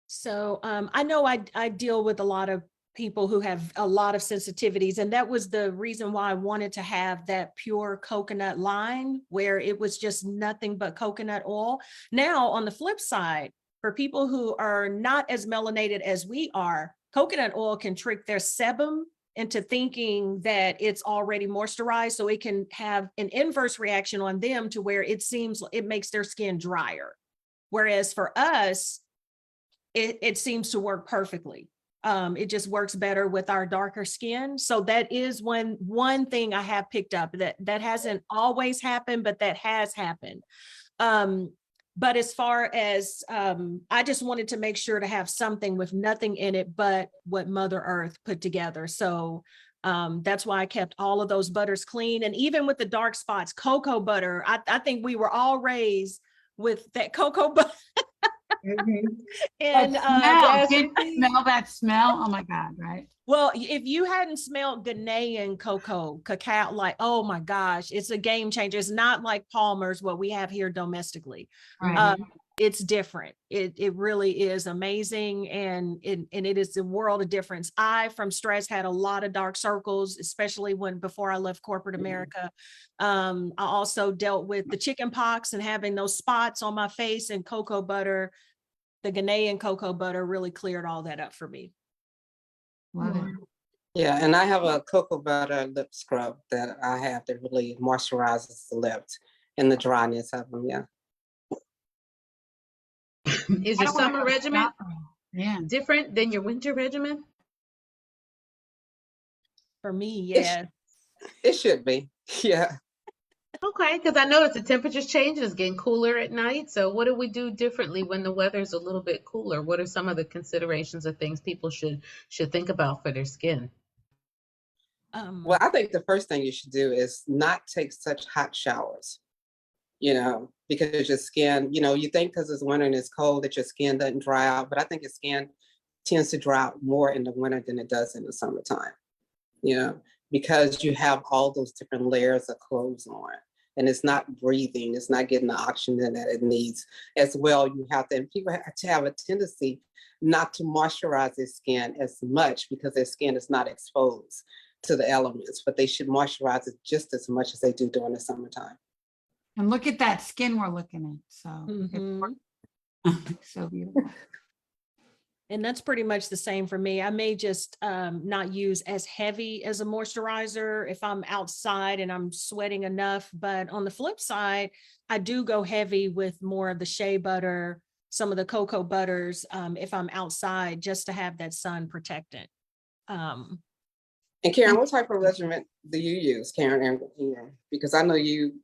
Speaker 4: So I know I deal with a lot of people who have a lot of sensitivities, and that was the reason why I wanted to have that pure coconut line where it was just nothing but coconut oil. Now, on the flip side, for people who are not as melanated as we are, coconut oil can trick their sebum into thinking that it's already moisturized, so it can have an inverse reaction on them to where it seems it makes their skin drier. Whereas for us, it seems to work perfectly. It just works better with our darker skin. So that is one thing I have picked up that hasn't always happened, but that has happened. But as far as I just wanted to make sure to have something with nothing in it but what Mother Earth put together. So that's why I kept all of those butters clean. And even with the dark spots, cocoa butter, I think we were all raised with that cocoa butter. And
Speaker 1: Smell, didn't smell that smell? Oh my God, right?
Speaker 4: well, if you hadn't smelled Ghanaian cacao, like, oh my gosh, it's a game changer. It's not like Palmer's, what we have here domestically.
Speaker 1: Right.
Speaker 4: It's different. It really is amazing. And it is a world of difference. I, from stress, had a lot of dark circles, especially before I left corporate America. I also dealt with the chicken pox and having those spots on my face, and cocoa butter. The Ghanaian cocoa butter really cleared all that up for me.
Speaker 1: Love it.
Speaker 3: Yeah, and I have a cocoa butter lip scrub that I have that really moisturizes the lips and the dryness of them. Yeah.
Speaker 2: Is your summer regimen
Speaker 1: Yeah.
Speaker 2: different than your winter regimen?
Speaker 4: For me,
Speaker 3: It's-
Speaker 4: yeah.
Speaker 3: It should be. Yeah.
Speaker 2: Okay, because I noticed the temperature's changing, it's getting cooler at night. So what do we do differently when the weather's a little bit cooler? What are some of the considerations of things people should think about for their skin?
Speaker 3: Well, I think the first thing you should do is not take such hot showers, because your skin, you think because it's winter and it's cold that your skin doesn't dry out, but I think your skin tends to dry out more in the winter than it does in the summertime, because you have all those different layers of clothes on. And it's not breathing, it's not getting the oxygen that it needs as well. And people have to have a tendency not to moisturize their skin as much because their skin is not exposed to the elements, but they should moisturize it just as much as they do during the summertime.
Speaker 1: And look at that skin we're looking at. So,
Speaker 4: Mhm.
Speaker 1: so beautiful.
Speaker 4: And that's pretty much the same for me. I may just not use as heavy as a moisturizer if I'm outside and I'm sweating enough. But on the flip side, I do go heavy with more of the shea butter, some of the cocoa butters, if I'm outside, just to have that sun protectant.
Speaker 3: And Karen, what type of regimen do you use, Karen and Ian? Because I know you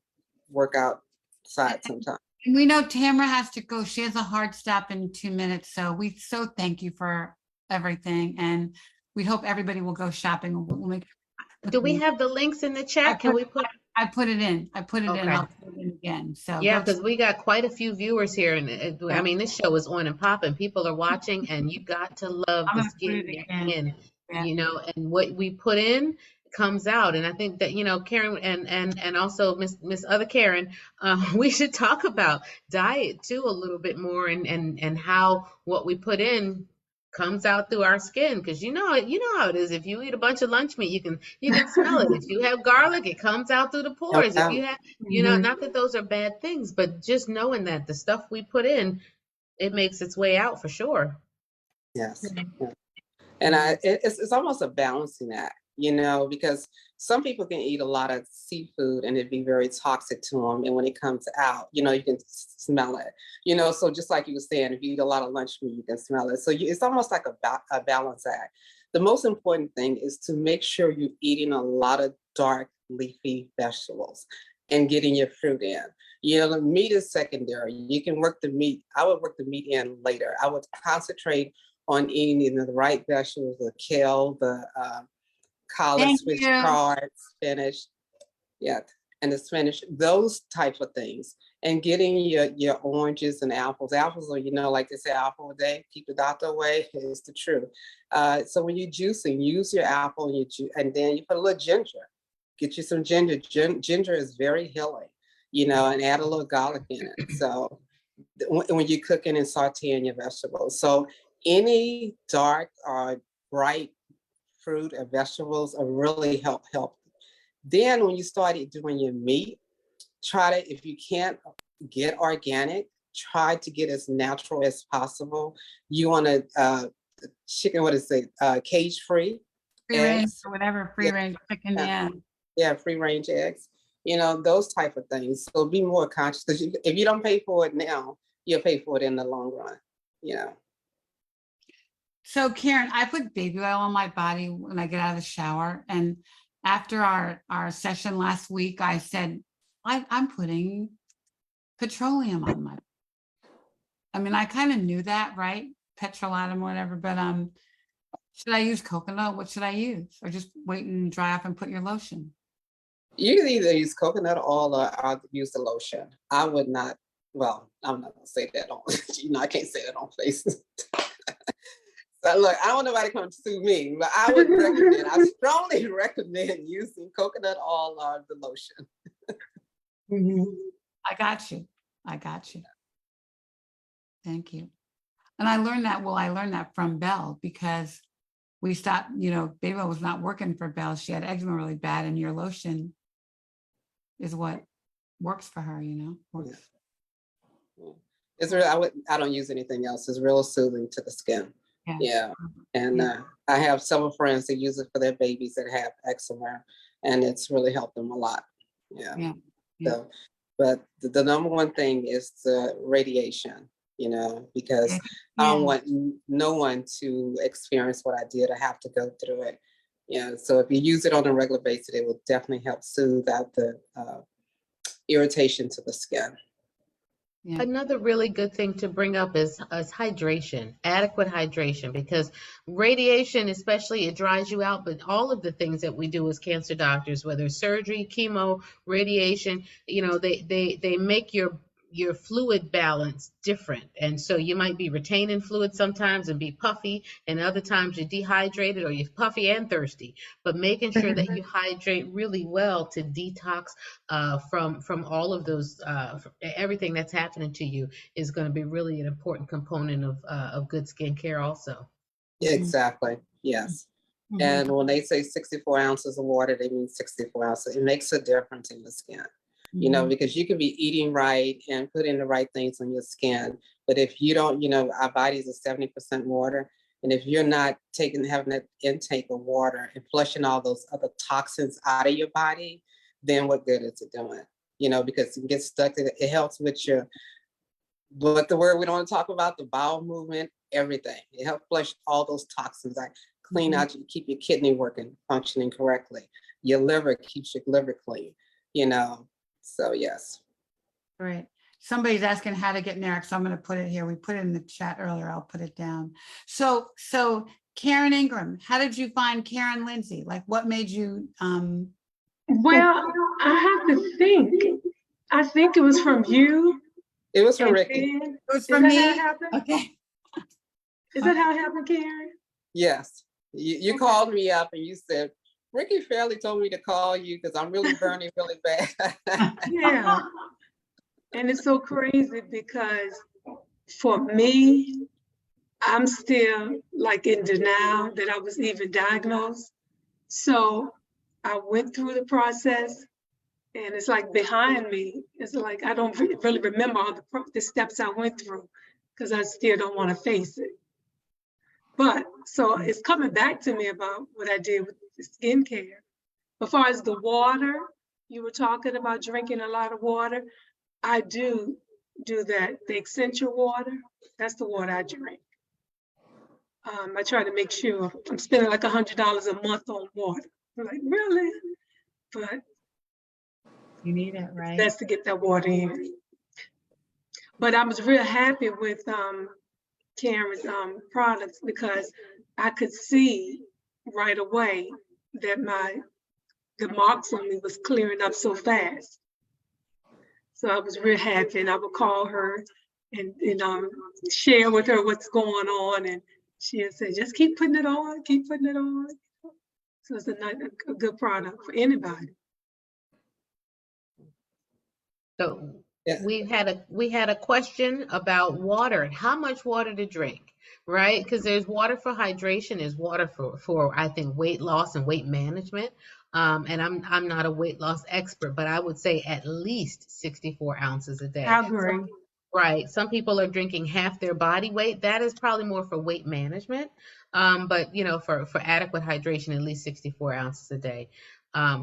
Speaker 3: work outside sometimes.
Speaker 1: And we know Tamara has to go. She has a hard stop in 2 minutes. So we so thank you for everything. And we hope everybody will go shopping. We'll make.
Speaker 2: Do we have the links in the chat? Can we put?
Speaker 1: I put it in. I put it in.
Speaker 2: Okay.
Speaker 1: I'll put it in again. So
Speaker 2: Yeah,
Speaker 1: go
Speaker 2: because we got quite a few viewers here, and I mean, this show is on and popping. People are watching, and you got to love
Speaker 1: I'm
Speaker 2: the
Speaker 1: gonna put
Speaker 2: skin
Speaker 1: it
Speaker 2: you're
Speaker 1: again.
Speaker 2: in,
Speaker 1: Yeah.
Speaker 2: and what we put in comes out. And I think that, Karen and also Miss Other Karen, we should talk about diet too a little bit more, and how what we put in comes out through our skin, because you know how it is. If you eat a bunch of lunch meat, you can smell it. If you have garlic, it comes out through the pores. If you have,
Speaker 1: Mhm.
Speaker 2: not that those are bad things, but just knowing that the stuff we put in, it makes its way out for sure.
Speaker 3: Yes. Yeah. And it's almost a balancing act, because some people can eat a lot of seafood and it'd be very toxic to them. And when it comes out, you can smell it, so just like you were saying, if you eat a lot of lunch meat, you can smell it. So it's almost like a balance act. The most important thing is to make sure you're eating a lot of dark leafy vegetables and getting your fruit in. The meat is secondary. You can work the meat. I would work the meat in later. I would concentrate on eating the right vegetables, the kale, collard
Speaker 1: Thank
Speaker 3: switch
Speaker 1: you.
Speaker 3: cards, spinach, yeah, and the spinach, those type of things. And getting your oranges and apples. Apples are, like they say, apple a day, keep the doctor away, is the truth. So when you're juicing, use your apple and then you put a little ginger. Get you some ginger. Ginger is very healing, and add a little garlic in it. So when you're cooking and sauteing your vegetables. So any dark or bright fruit or vegetables are really help. Then when you started doing your meat, try to, if you can't get organic, try to get as natural as possible. You want to chicken, what is it? Cage free
Speaker 1: Free range
Speaker 3: eggs.
Speaker 1: or whatever, free range chicken, yeah.
Speaker 3: Yeah, free range eggs. Those type of things. So be more conscious, because if you don't pay for it now, you'll pay for it in the long run.
Speaker 1: So Karen, I put baby oil on my body when I get out of the shower. And after our session last week, I said, I'm putting petroleum on my, I mean, I kind of knew that, right? Petrolatum or whatever, but should I use coconut? What should I use? Or just wait and dry off and put your lotion?
Speaker 3: You can either use coconut oil or I'll use the lotion. I would not, well, I'm not gonna say that on, I can't say that on Facebook. So look, I don't want nobody come sue me, but I would recommend, I strongly recommend using coconut oil or the lotion.
Speaker 1: I got you. Thank you. And I learned that from Belle, because we stopped, baby oil was not working for Belle. She had eczema really bad, and your lotion is what works for her, works.
Speaker 3: It's real, I don't use anything else. It's real soothing to the skin. Yeah. And I have several friends that use it for their babies that have eczema, and it's really helped them a lot. Yeah. So, but the number one thing is the radiation, because I don't want no one to experience what I did or have to go through it. So if you use it on a regular basis, it will definitely help soothe out the irritation to the skin.
Speaker 1: Yeah.
Speaker 2: Another really good thing to bring up is hydration, adequate hydration, because radiation, especially, it dries you out, but all of the things that we do as cancer doctors, whether surgery, chemo, radiation, they make your fluid balance different. And so you might be retaining fluid sometimes and be puffy, and other times you're dehydrated or you're puffy and thirsty. But making sure that you hydrate really well to detox from all of those, everything that's happening to you is going to be really an important component of good skincare also.
Speaker 3: Yeah, exactly. Yes.
Speaker 1: Mhm.
Speaker 3: And when they say 64 ounces of water, they mean 64 ounces. It makes a difference in the skin. Because you can be eating right and putting the right things on your skin. But if you don't, our bodies are 70% water. And if you're not having that intake of water and flushing all those other toxins out of your body, then what good is it doing? Because it gets stuck. It helps with what the word we don't want to talk about, the bowel movement, everything. It helps flush all those toxins out, clean out, keep your kidney functioning correctly. Your liver keeps your liver clean, So yes.
Speaker 1: Right. Somebody's asking how to get Narac, so I'm going to put it here. We put it in the chat earlier. I'll put it down. So Karen Ingram, how did you find Karen Lindsay? Like, what made you?
Speaker 5: Well, I have to think. I think it was from you.
Speaker 3: It was from
Speaker 5: and
Speaker 3: Ricky.
Speaker 5: then-
Speaker 1: It was
Speaker 5: Is
Speaker 1: from
Speaker 5: that
Speaker 1: me.
Speaker 5: how it happened?
Speaker 1: Okay.
Speaker 5: Is that how it happened, Karen?
Speaker 3: Yes. You called me up and you said, Ricky Fairley told me to call you because I'm really burning really bad.
Speaker 5: Yeah. And it's so crazy because for me, I'm still like in denial that I was even diagnosed. So I went through the process, and it's like behind me. It's like I don't really remember all the steps I went through because I still don't want to face it. But so it's coming back to me about what I did with the skincare. As far as the water, you were talking about drinking a lot of water. I do that, the Essentia water. That's the water I drink. I try to make sure I'm spending like $100 a month on water. I'm like, really? But
Speaker 1: You need it, right?
Speaker 5: that's to get that water in. But I was real happy with Karen's products because I could see right away that the marks on me was clearing up so fast. So I was real happy, and I would call her and share with her what's going on, and she would say, just keep putting it on, keep putting it on. So it's a good product for anybody.
Speaker 2: So
Speaker 3: Yeah.
Speaker 2: we had a question about water, how much water to drink, right? Because there's water for hydration, there's water for I think weight loss and weight management. And I'm not a weight loss expert, but I would say at least 64 ounces a day.
Speaker 5: I agree.
Speaker 2: Right. Some people are drinking half their body weight. That is probably more for weight management. But you know, for adequate hydration, at least 64 ounces a day.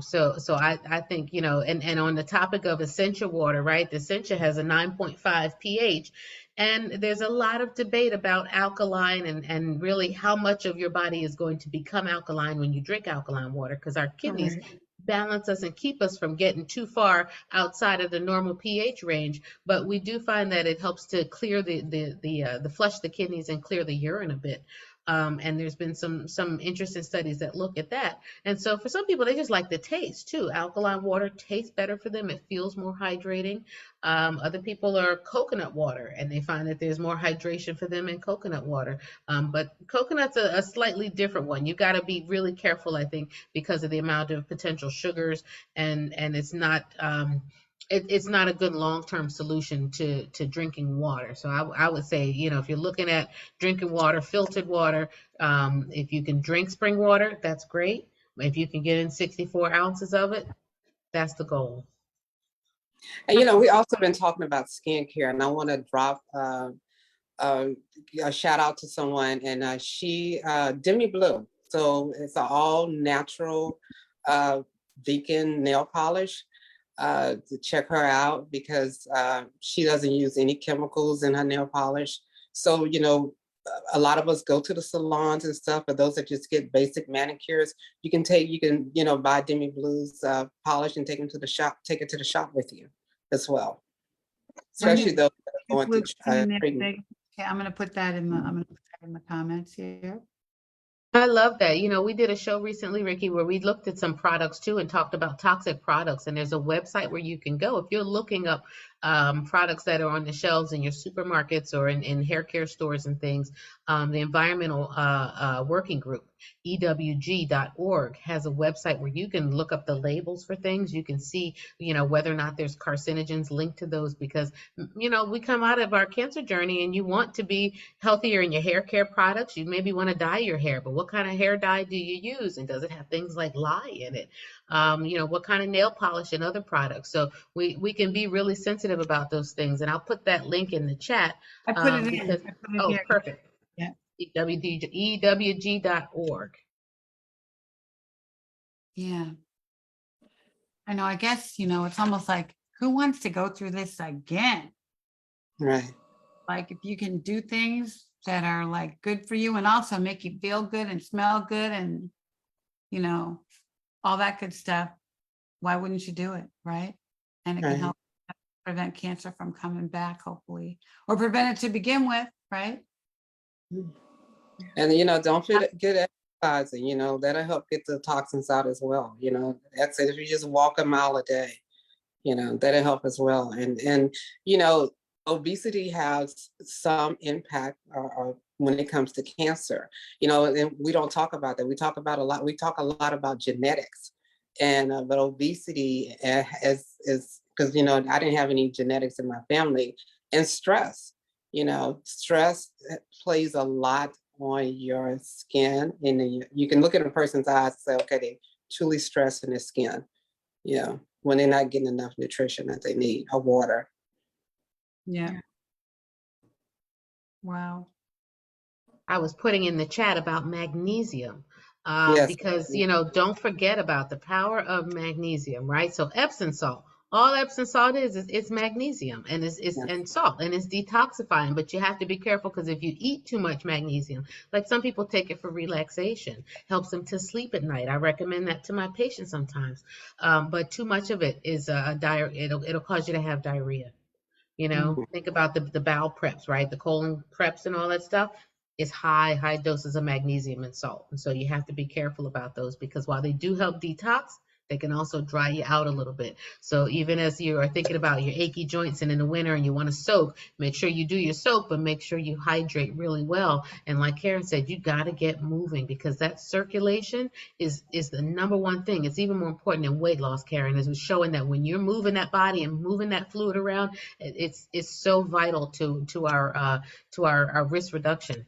Speaker 2: So I think, you know, and on the topic of Essentia water, right? The Essentia has a 9.5 pH. And there's a lot of debate about alkaline and really how much of your body is going to become alkaline when you drink alkaline water, because our kidneys
Speaker 5: Correct.
Speaker 2: balance us and keep us from getting too far outside of the normal pH range. But we do find that it helps to clear the flush the kidneys and clear the urine a bit. And there's been some interesting studies that look at that. And so for some people, they just like the taste too. Alkaline water tastes better for them. It feels more hydrating. Other people are coconut water, and they find that there's more hydration for them in coconut water. But coconut's a slightly different one. You got to be really careful, I think, because of the amount of potential sugars, and it's not it's not a good long-term solution to drinking water. So I would say, you know, if you're looking at drinking water, filtered water, if you can drink spring water, that's great. If you can get in 64 ounces of it, that's the goal.
Speaker 3: And you know, we also been talking about skincare, and I want to drop a shout out to someone, and she Demi Blue. So it's an all natural vegan nail polish. To check her out, because she doesn't use any chemicals in her nail polish. So, you know, a lot of us go to the salons and stuff, but those that just get basic manicures, you can, you know, buy Demi Blue's polish and take it to the shop with you as well. Especially those that are going
Speaker 1: Blue
Speaker 3: through
Speaker 1: Nip
Speaker 3: treatment.
Speaker 1: Big. Okay, I'm gonna put that in the comments here.
Speaker 2: I love that. You know, we did a show recently, Ricky, where we looked at some products too and talked about toxic products. And there's a website where you can go if you're looking up products that are on the shelves in your supermarkets or in hair care stores and things. The Environmental Working Group, EWG.org, has a website where you can look up the labels for things. You can see, you know, whether or not there's carcinogens linked to those, because, you know, we come out of our cancer journey and you want to be healthier in your hair care products. You maybe want to dye your hair, but what kind of hair dye do you use? And does it have things like lye in it? You know, what kind of nail polish and other products? So we can be really sensitive about those things. And I'll put that link in the chat.
Speaker 1: I put it in.
Speaker 2: Because,
Speaker 1: I put it
Speaker 2: oh,
Speaker 1: here.
Speaker 2: perfect.
Speaker 1: Yeah.
Speaker 2: EWG.org.
Speaker 1: Yeah. I know, I guess, you know, it's almost like, who wants to go through this again?
Speaker 3: Right.
Speaker 1: Like, if you can do things that are like good for you and also make you feel good and smell good and, you know, all that good stuff, why wouldn't you do it, right? And it can
Speaker 3: Right.
Speaker 1: help prevent cancer from coming back, hopefully, or prevent it to begin with, right?
Speaker 3: And you know, don't forget exercising. You know, that'll help get the toxins out as well. You know, that's it. If you just walk a mile a day, you know, that'll help as well. And you know, obesity has some impact when it comes to cancer. You know, and we don't talk about that. We talk about a lot. We talk a lot about genetics, and but obesity is because, you know, I didn't have any genetics in my family, and stress. You know, stress plays a lot on your skin, and you can look at a person's eyes and say, okay, they truly stressed in their skin. You know, when they're not getting enough nutrition that they need or water.
Speaker 1: Yeah. Wow.
Speaker 2: I was putting in the chat about magnesium.
Speaker 3: Yes.
Speaker 2: Because, you know, don't forget about the power of magnesium, right? So Epsom salt, all Epsom salt is it's magnesium, and it's
Speaker 3: Yes.
Speaker 2: and salt, and it's detoxifying. But you have to be careful, because if you eat too much magnesium, like some people take it for relaxation, helps them to sleep at night. I recommend that to my patients sometimes. But too much of it is it'll cause you to have diarrhea. You know, think about the bowel preps, right? The colon preps and all that stuff. is high doses of magnesium and salt. And so you have to be careful about those, because while they do help detox, they can also dry you out a little bit. So even as you are thinking about your achy joints and in the winter and you want to soak, make sure you do your soak, but make sure you hydrate really well. And like Karen said, you got to get moving, because that circulation is the number one thing. It's even more important than weight loss, Karen, is showing that when you're moving that body and moving that fluid around, it's so vital to our risk reduction.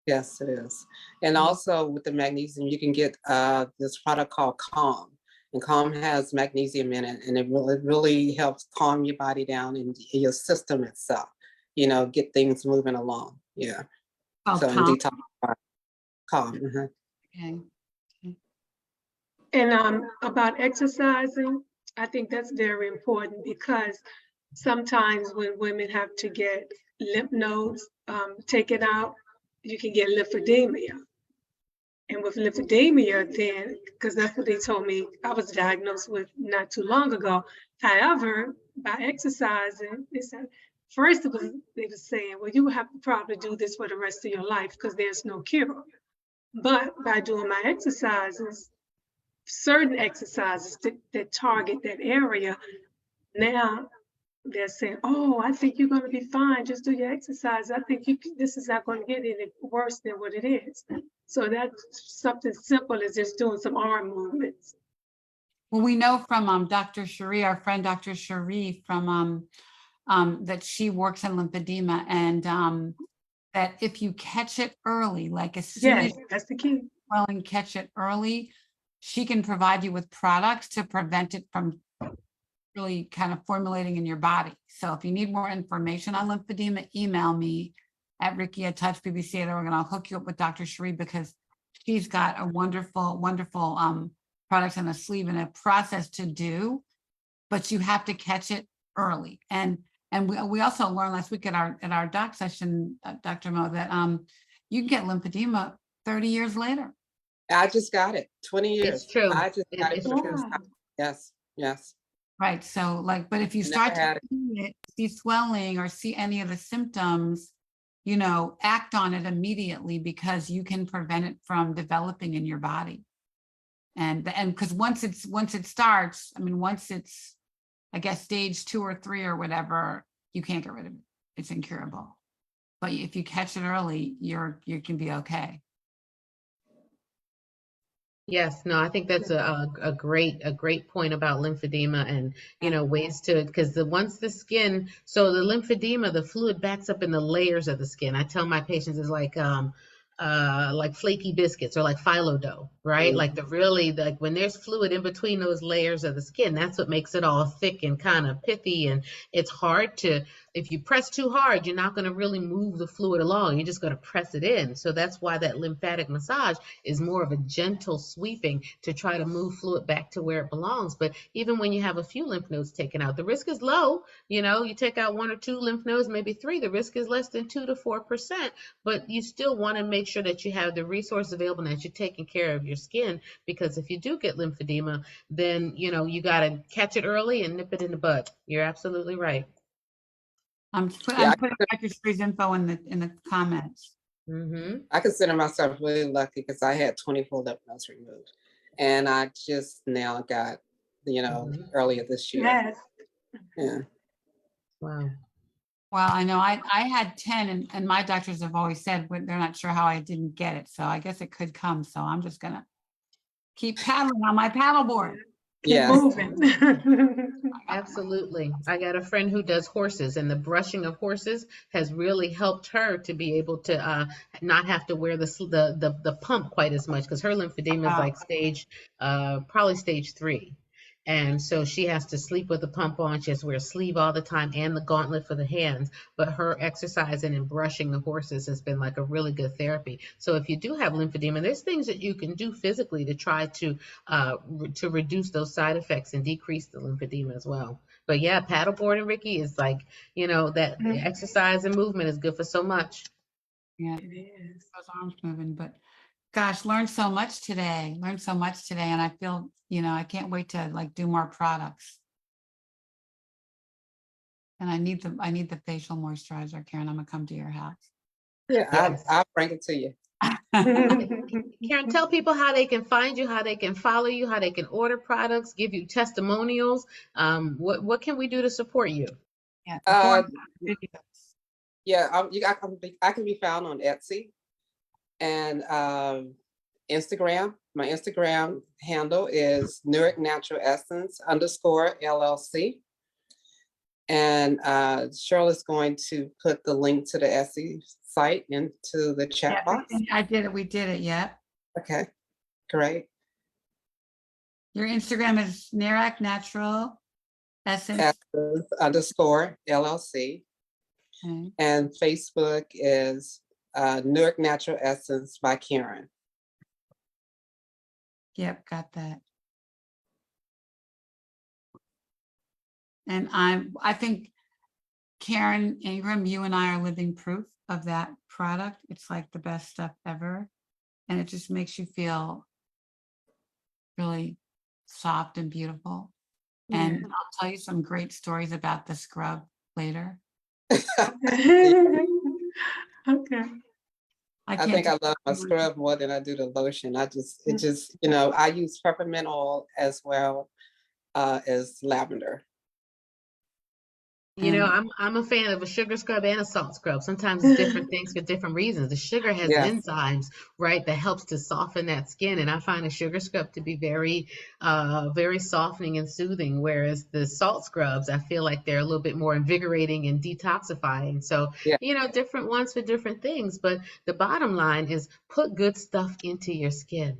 Speaker 3: Yes, it is. And also with the magnesium, you can get this product called Calm. And Calm has magnesium in it, and it really helps calm your body down and your system itself, get things moving along. Yeah.
Speaker 1: Called
Speaker 3: So, and
Speaker 1: Calm.
Speaker 3: detox. Calm. Mhm.
Speaker 1: Okay.
Speaker 5: And about exercising, I think that's very important, because sometimes when women have to get lymph nodes taken out, you can get lymphedema. And with lymphedema, then, because that's what they told me I was diagnosed with not too long ago. However, by exercising, they said, first they were saying, well, you have to probably do this for the rest of your life because there's no cure. But by doing my exercises, certain exercises that target that area, now they're saying, oh, I think you're going to be fine. Just do your exercise. I think this is not going to get any worse than what it is. So that's something simple as just doing some arm movements.
Speaker 1: Well, we know from Dr. Cherie, our friend Dr. Cherie, from that she works in lymphedema, and that if you catch it early, like as soon
Speaker 5: Yes,
Speaker 1: as
Speaker 5: that's the key.
Speaker 1: well and catch it early, she can provide you with products to prevent it from really kind of formulating in your body. So if you need more information on lymphedema, email me at Ricky@touchbbc.org, and I'll hook you up with Dr. Cherie, because she's got a wonderful products in a sleeve and a process to do, but you have to catch it early. And we also learned last week at our doc session, Dr. Mo, that you can get lymphedema 30 years later.
Speaker 3: I just got it. 20 years.
Speaker 2: It's true.
Speaker 3: I just got it
Speaker 2: It's
Speaker 3: for the
Speaker 2: true.
Speaker 3: first time. Yes, yes.
Speaker 1: Right. So but if you
Speaker 3: Never
Speaker 1: start
Speaker 3: had
Speaker 1: to see swelling or see any of the symptoms, act on it immediately, because you can prevent it from developing in your body. And because once it starts, once it's, I guess, stage 2 or 3 or whatever, you can't get rid of it. It's incurable. But if you catch it early, you can be okay.
Speaker 2: Yes, no, I think that's a great point about lymphedema, and ways to, because once the skin, so the lymphedema, the fluid backs up in the layers of the skin. I tell my patients it's like flaky biscuits or like phyllo dough, right? Like when there's fluid in between those layers of the skin, that's what makes it all thick and kind of pithy, and it's hard to, if you press too hard, you're not going to really move the fluid along. You're just going to press it in. So that's why that lymphatic massage is more of a gentle sweeping to try to move fluid back to where it belongs. But even when you have a few lymph nodes taken out, the risk is low. You take out 1 or 2 lymph nodes, maybe 3, the risk is less than 2 to 4%, but you still want to make sure that you have the resource available and that you're taking care of your skin, because if you do get lymphedema, then, you got to catch it early and nip it in the bud. You're absolutely right.
Speaker 1: I'm putting Dr. Cherie's info in the comments.
Speaker 2: Mm-hmm.
Speaker 3: I consider myself really lucky because I had 24 lymph nodes removed, and I just now got, earlier this year.
Speaker 5: Yes.
Speaker 3: Yeah.
Speaker 2: Wow.
Speaker 1: Well, I know I had 10, and my doctors have always said they're not sure how I didn't get it. So I guess it could come. So I'm just going to keep paddling on my paddleboard.
Speaker 3: Yes.
Speaker 5: Moving.
Speaker 2: Absolutely. I got a friend who does horses, and the brushing of horses has really helped her to be able to not have to wear the pump quite as much, because her lymphedema is like probably stage 3. And so she has to sleep with the pump on. She has to wear a sleeve all the time and the gauntlet for the hands. But her exercising and brushing the horses has been like a really good therapy. So if you do have lymphedema, there's things that you can do physically to try to reduce those side effects and decrease the lymphedema as well. But yeah, paddleboarding, Ricky, is like, that exercise and movement is good for so much.
Speaker 1: Yeah,
Speaker 5: It is.
Speaker 1: those arms moving, but gosh, learned so much today. And I feel, I can't wait to do more products. And I need the facial moisturizer, Karen. I'm gonna come to your house.
Speaker 3: Yeah,
Speaker 2: Yes.
Speaker 3: I'll bring it to you.
Speaker 2: Karen, tell people how they can find you, how they can follow you, how they can order products, give you testimonials. What can we do to support you?
Speaker 1: Yeah,
Speaker 3: Uh,
Speaker 1: before videos.
Speaker 3: yeah, I can be found on Etsy and Instagram. My Instagram handle is Newark Natural Essence _LLC. And Shirley's going to put the link to the Etsy site into the chat
Speaker 1: Yeah,
Speaker 3: box.
Speaker 1: I did it. We did it. Yeah.
Speaker 3: Okay, great.
Speaker 1: Your Instagram is Nerak Natural Essence.
Speaker 3: Essence _LLC.
Speaker 1: Okay.
Speaker 3: And Facebook is Newark Natural Essence by Karen.
Speaker 1: Yep, got that. And I think Karen Ingram, you and I are living proof of that product. It's like the best stuff ever. And it just makes you feel really soft and beautiful. And I'll tell you some great stories about the scrub later.
Speaker 5: Okay.
Speaker 3: I
Speaker 1: can't
Speaker 3: think I
Speaker 1: tell
Speaker 3: love my
Speaker 1: you-
Speaker 3: scrub more than I do the lotion. It just, you know, I use peppermint oil as well as lavender.
Speaker 2: You know,
Speaker 1: And-
Speaker 2: I'm a fan of a sugar scrub and a salt scrub. Sometimes it's different things for different reasons. The sugar has
Speaker 3: Yes.
Speaker 2: enzymes, right, that helps to soften that skin. And I find a sugar scrub to be very, very softening and soothing. Whereas the salt scrubs, I feel like they're a little bit more invigorating and detoxifying. So,
Speaker 3: Yeah.
Speaker 2: you know, different ones for different things. But the bottom line is put good stuff into your skin.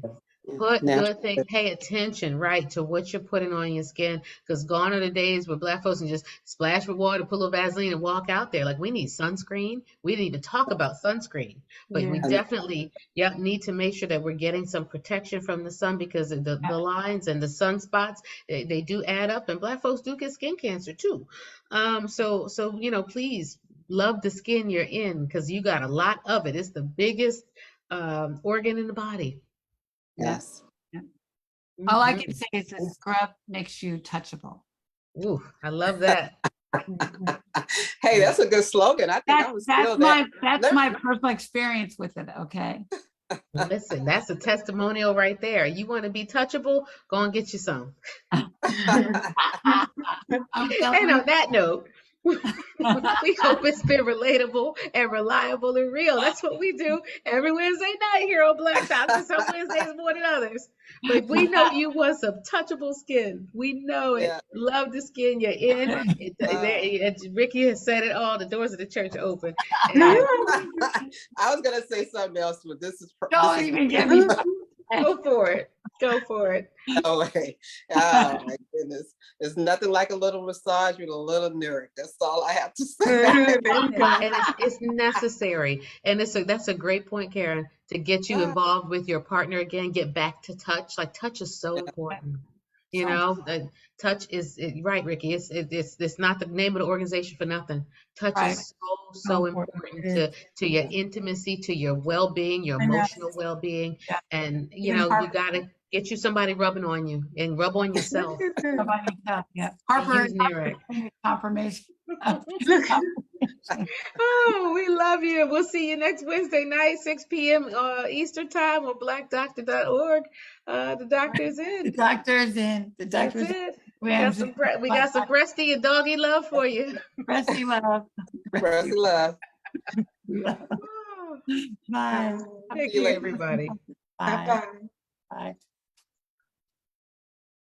Speaker 2: Put
Speaker 3: Natural.
Speaker 2: good things, pay attention, right, to what you're putting on your skin, because gone are the days where Black folks can just splash with water, put a little Vaseline and walk out there. Like, we need sunscreen. We need to talk about sunscreen, but we
Speaker 3: Yeah.
Speaker 2: definitely, need to make sure that we're getting some protection from the sun, because the lines and the sunspots, they do add up, and Black folks do get skin cancer too. So, you know, please love the skin you're in, because you got a lot of it. It's the biggest organ in the body.
Speaker 3: Yes.
Speaker 1: All I can say is the scrub makes you touchable.
Speaker 2: Ooh, I love that.
Speaker 3: Hey, that's a good slogan. I think I would steal that.
Speaker 1: That's my personal experience with it. Okay.
Speaker 2: Listen, that's a testimonial right there. You want to be touchable? Go and get you some.
Speaker 1: I'm
Speaker 2: And
Speaker 1: telling
Speaker 2: on that note, we hope it's been relatable and reliable and real. That's what we do every Wednesday night here on Black Talk. And some Wednesdays more than others. But we know you want some touchable skin. We know it.
Speaker 3: Yeah.
Speaker 2: Love the skin you're in. Ricky has said it all. The doors of the church are open. And
Speaker 3: I was gonna say something else, but this is
Speaker 1: Don't even get me.
Speaker 2: go for it. Go for it.
Speaker 3: no way. Oh my goodness. There's nothing like a little massage with a little Newark. That's all I have to say.
Speaker 5: There you go.
Speaker 2: And it's necessary. And that's a great point, Karen, to get you
Speaker 3: Yeah.
Speaker 2: involved with your partner again, get back to touch. Like, touch is so important. You
Speaker 1: So
Speaker 2: know, touch is right, Ricky. It's not the name of the organization for nothing. Touch
Speaker 1: Right.
Speaker 2: is so important to your intimacy, to your well-being, your
Speaker 1: I know.
Speaker 2: emotional well-being.
Speaker 1: Yeah.
Speaker 2: And you
Speaker 1: Even
Speaker 2: know,
Speaker 1: Harper-
Speaker 2: you gotta get you somebody rubbing on you and rub on yourself.
Speaker 1: Somebody else, yeah.
Speaker 2: And
Speaker 1: Harper,
Speaker 2: use Newark.
Speaker 1: confirmation.
Speaker 2: Oh, we love you. We'll see you next Wednesday night, 6 p.m. Eastern time on blackdoctor.org. The doctor's
Speaker 1: The
Speaker 2: in.
Speaker 1: doctor's in. The
Speaker 2: That's
Speaker 1: doctor's
Speaker 2: it.
Speaker 1: we
Speaker 2: We got some breasty and doggy love for you.
Speaker 1: Breasty love.
Speaker 3: Breast love.
Speaker 2: Oh,
Speaker 1: Bye.
Speaker 2: take
Speaker 3: See you
Speaker 2: care,
Speaker 3: later.
Speaker 2: everybody.
Speaker 1: Bye.
Speaker 5: Bye-bye.
Speaker 1: Bye.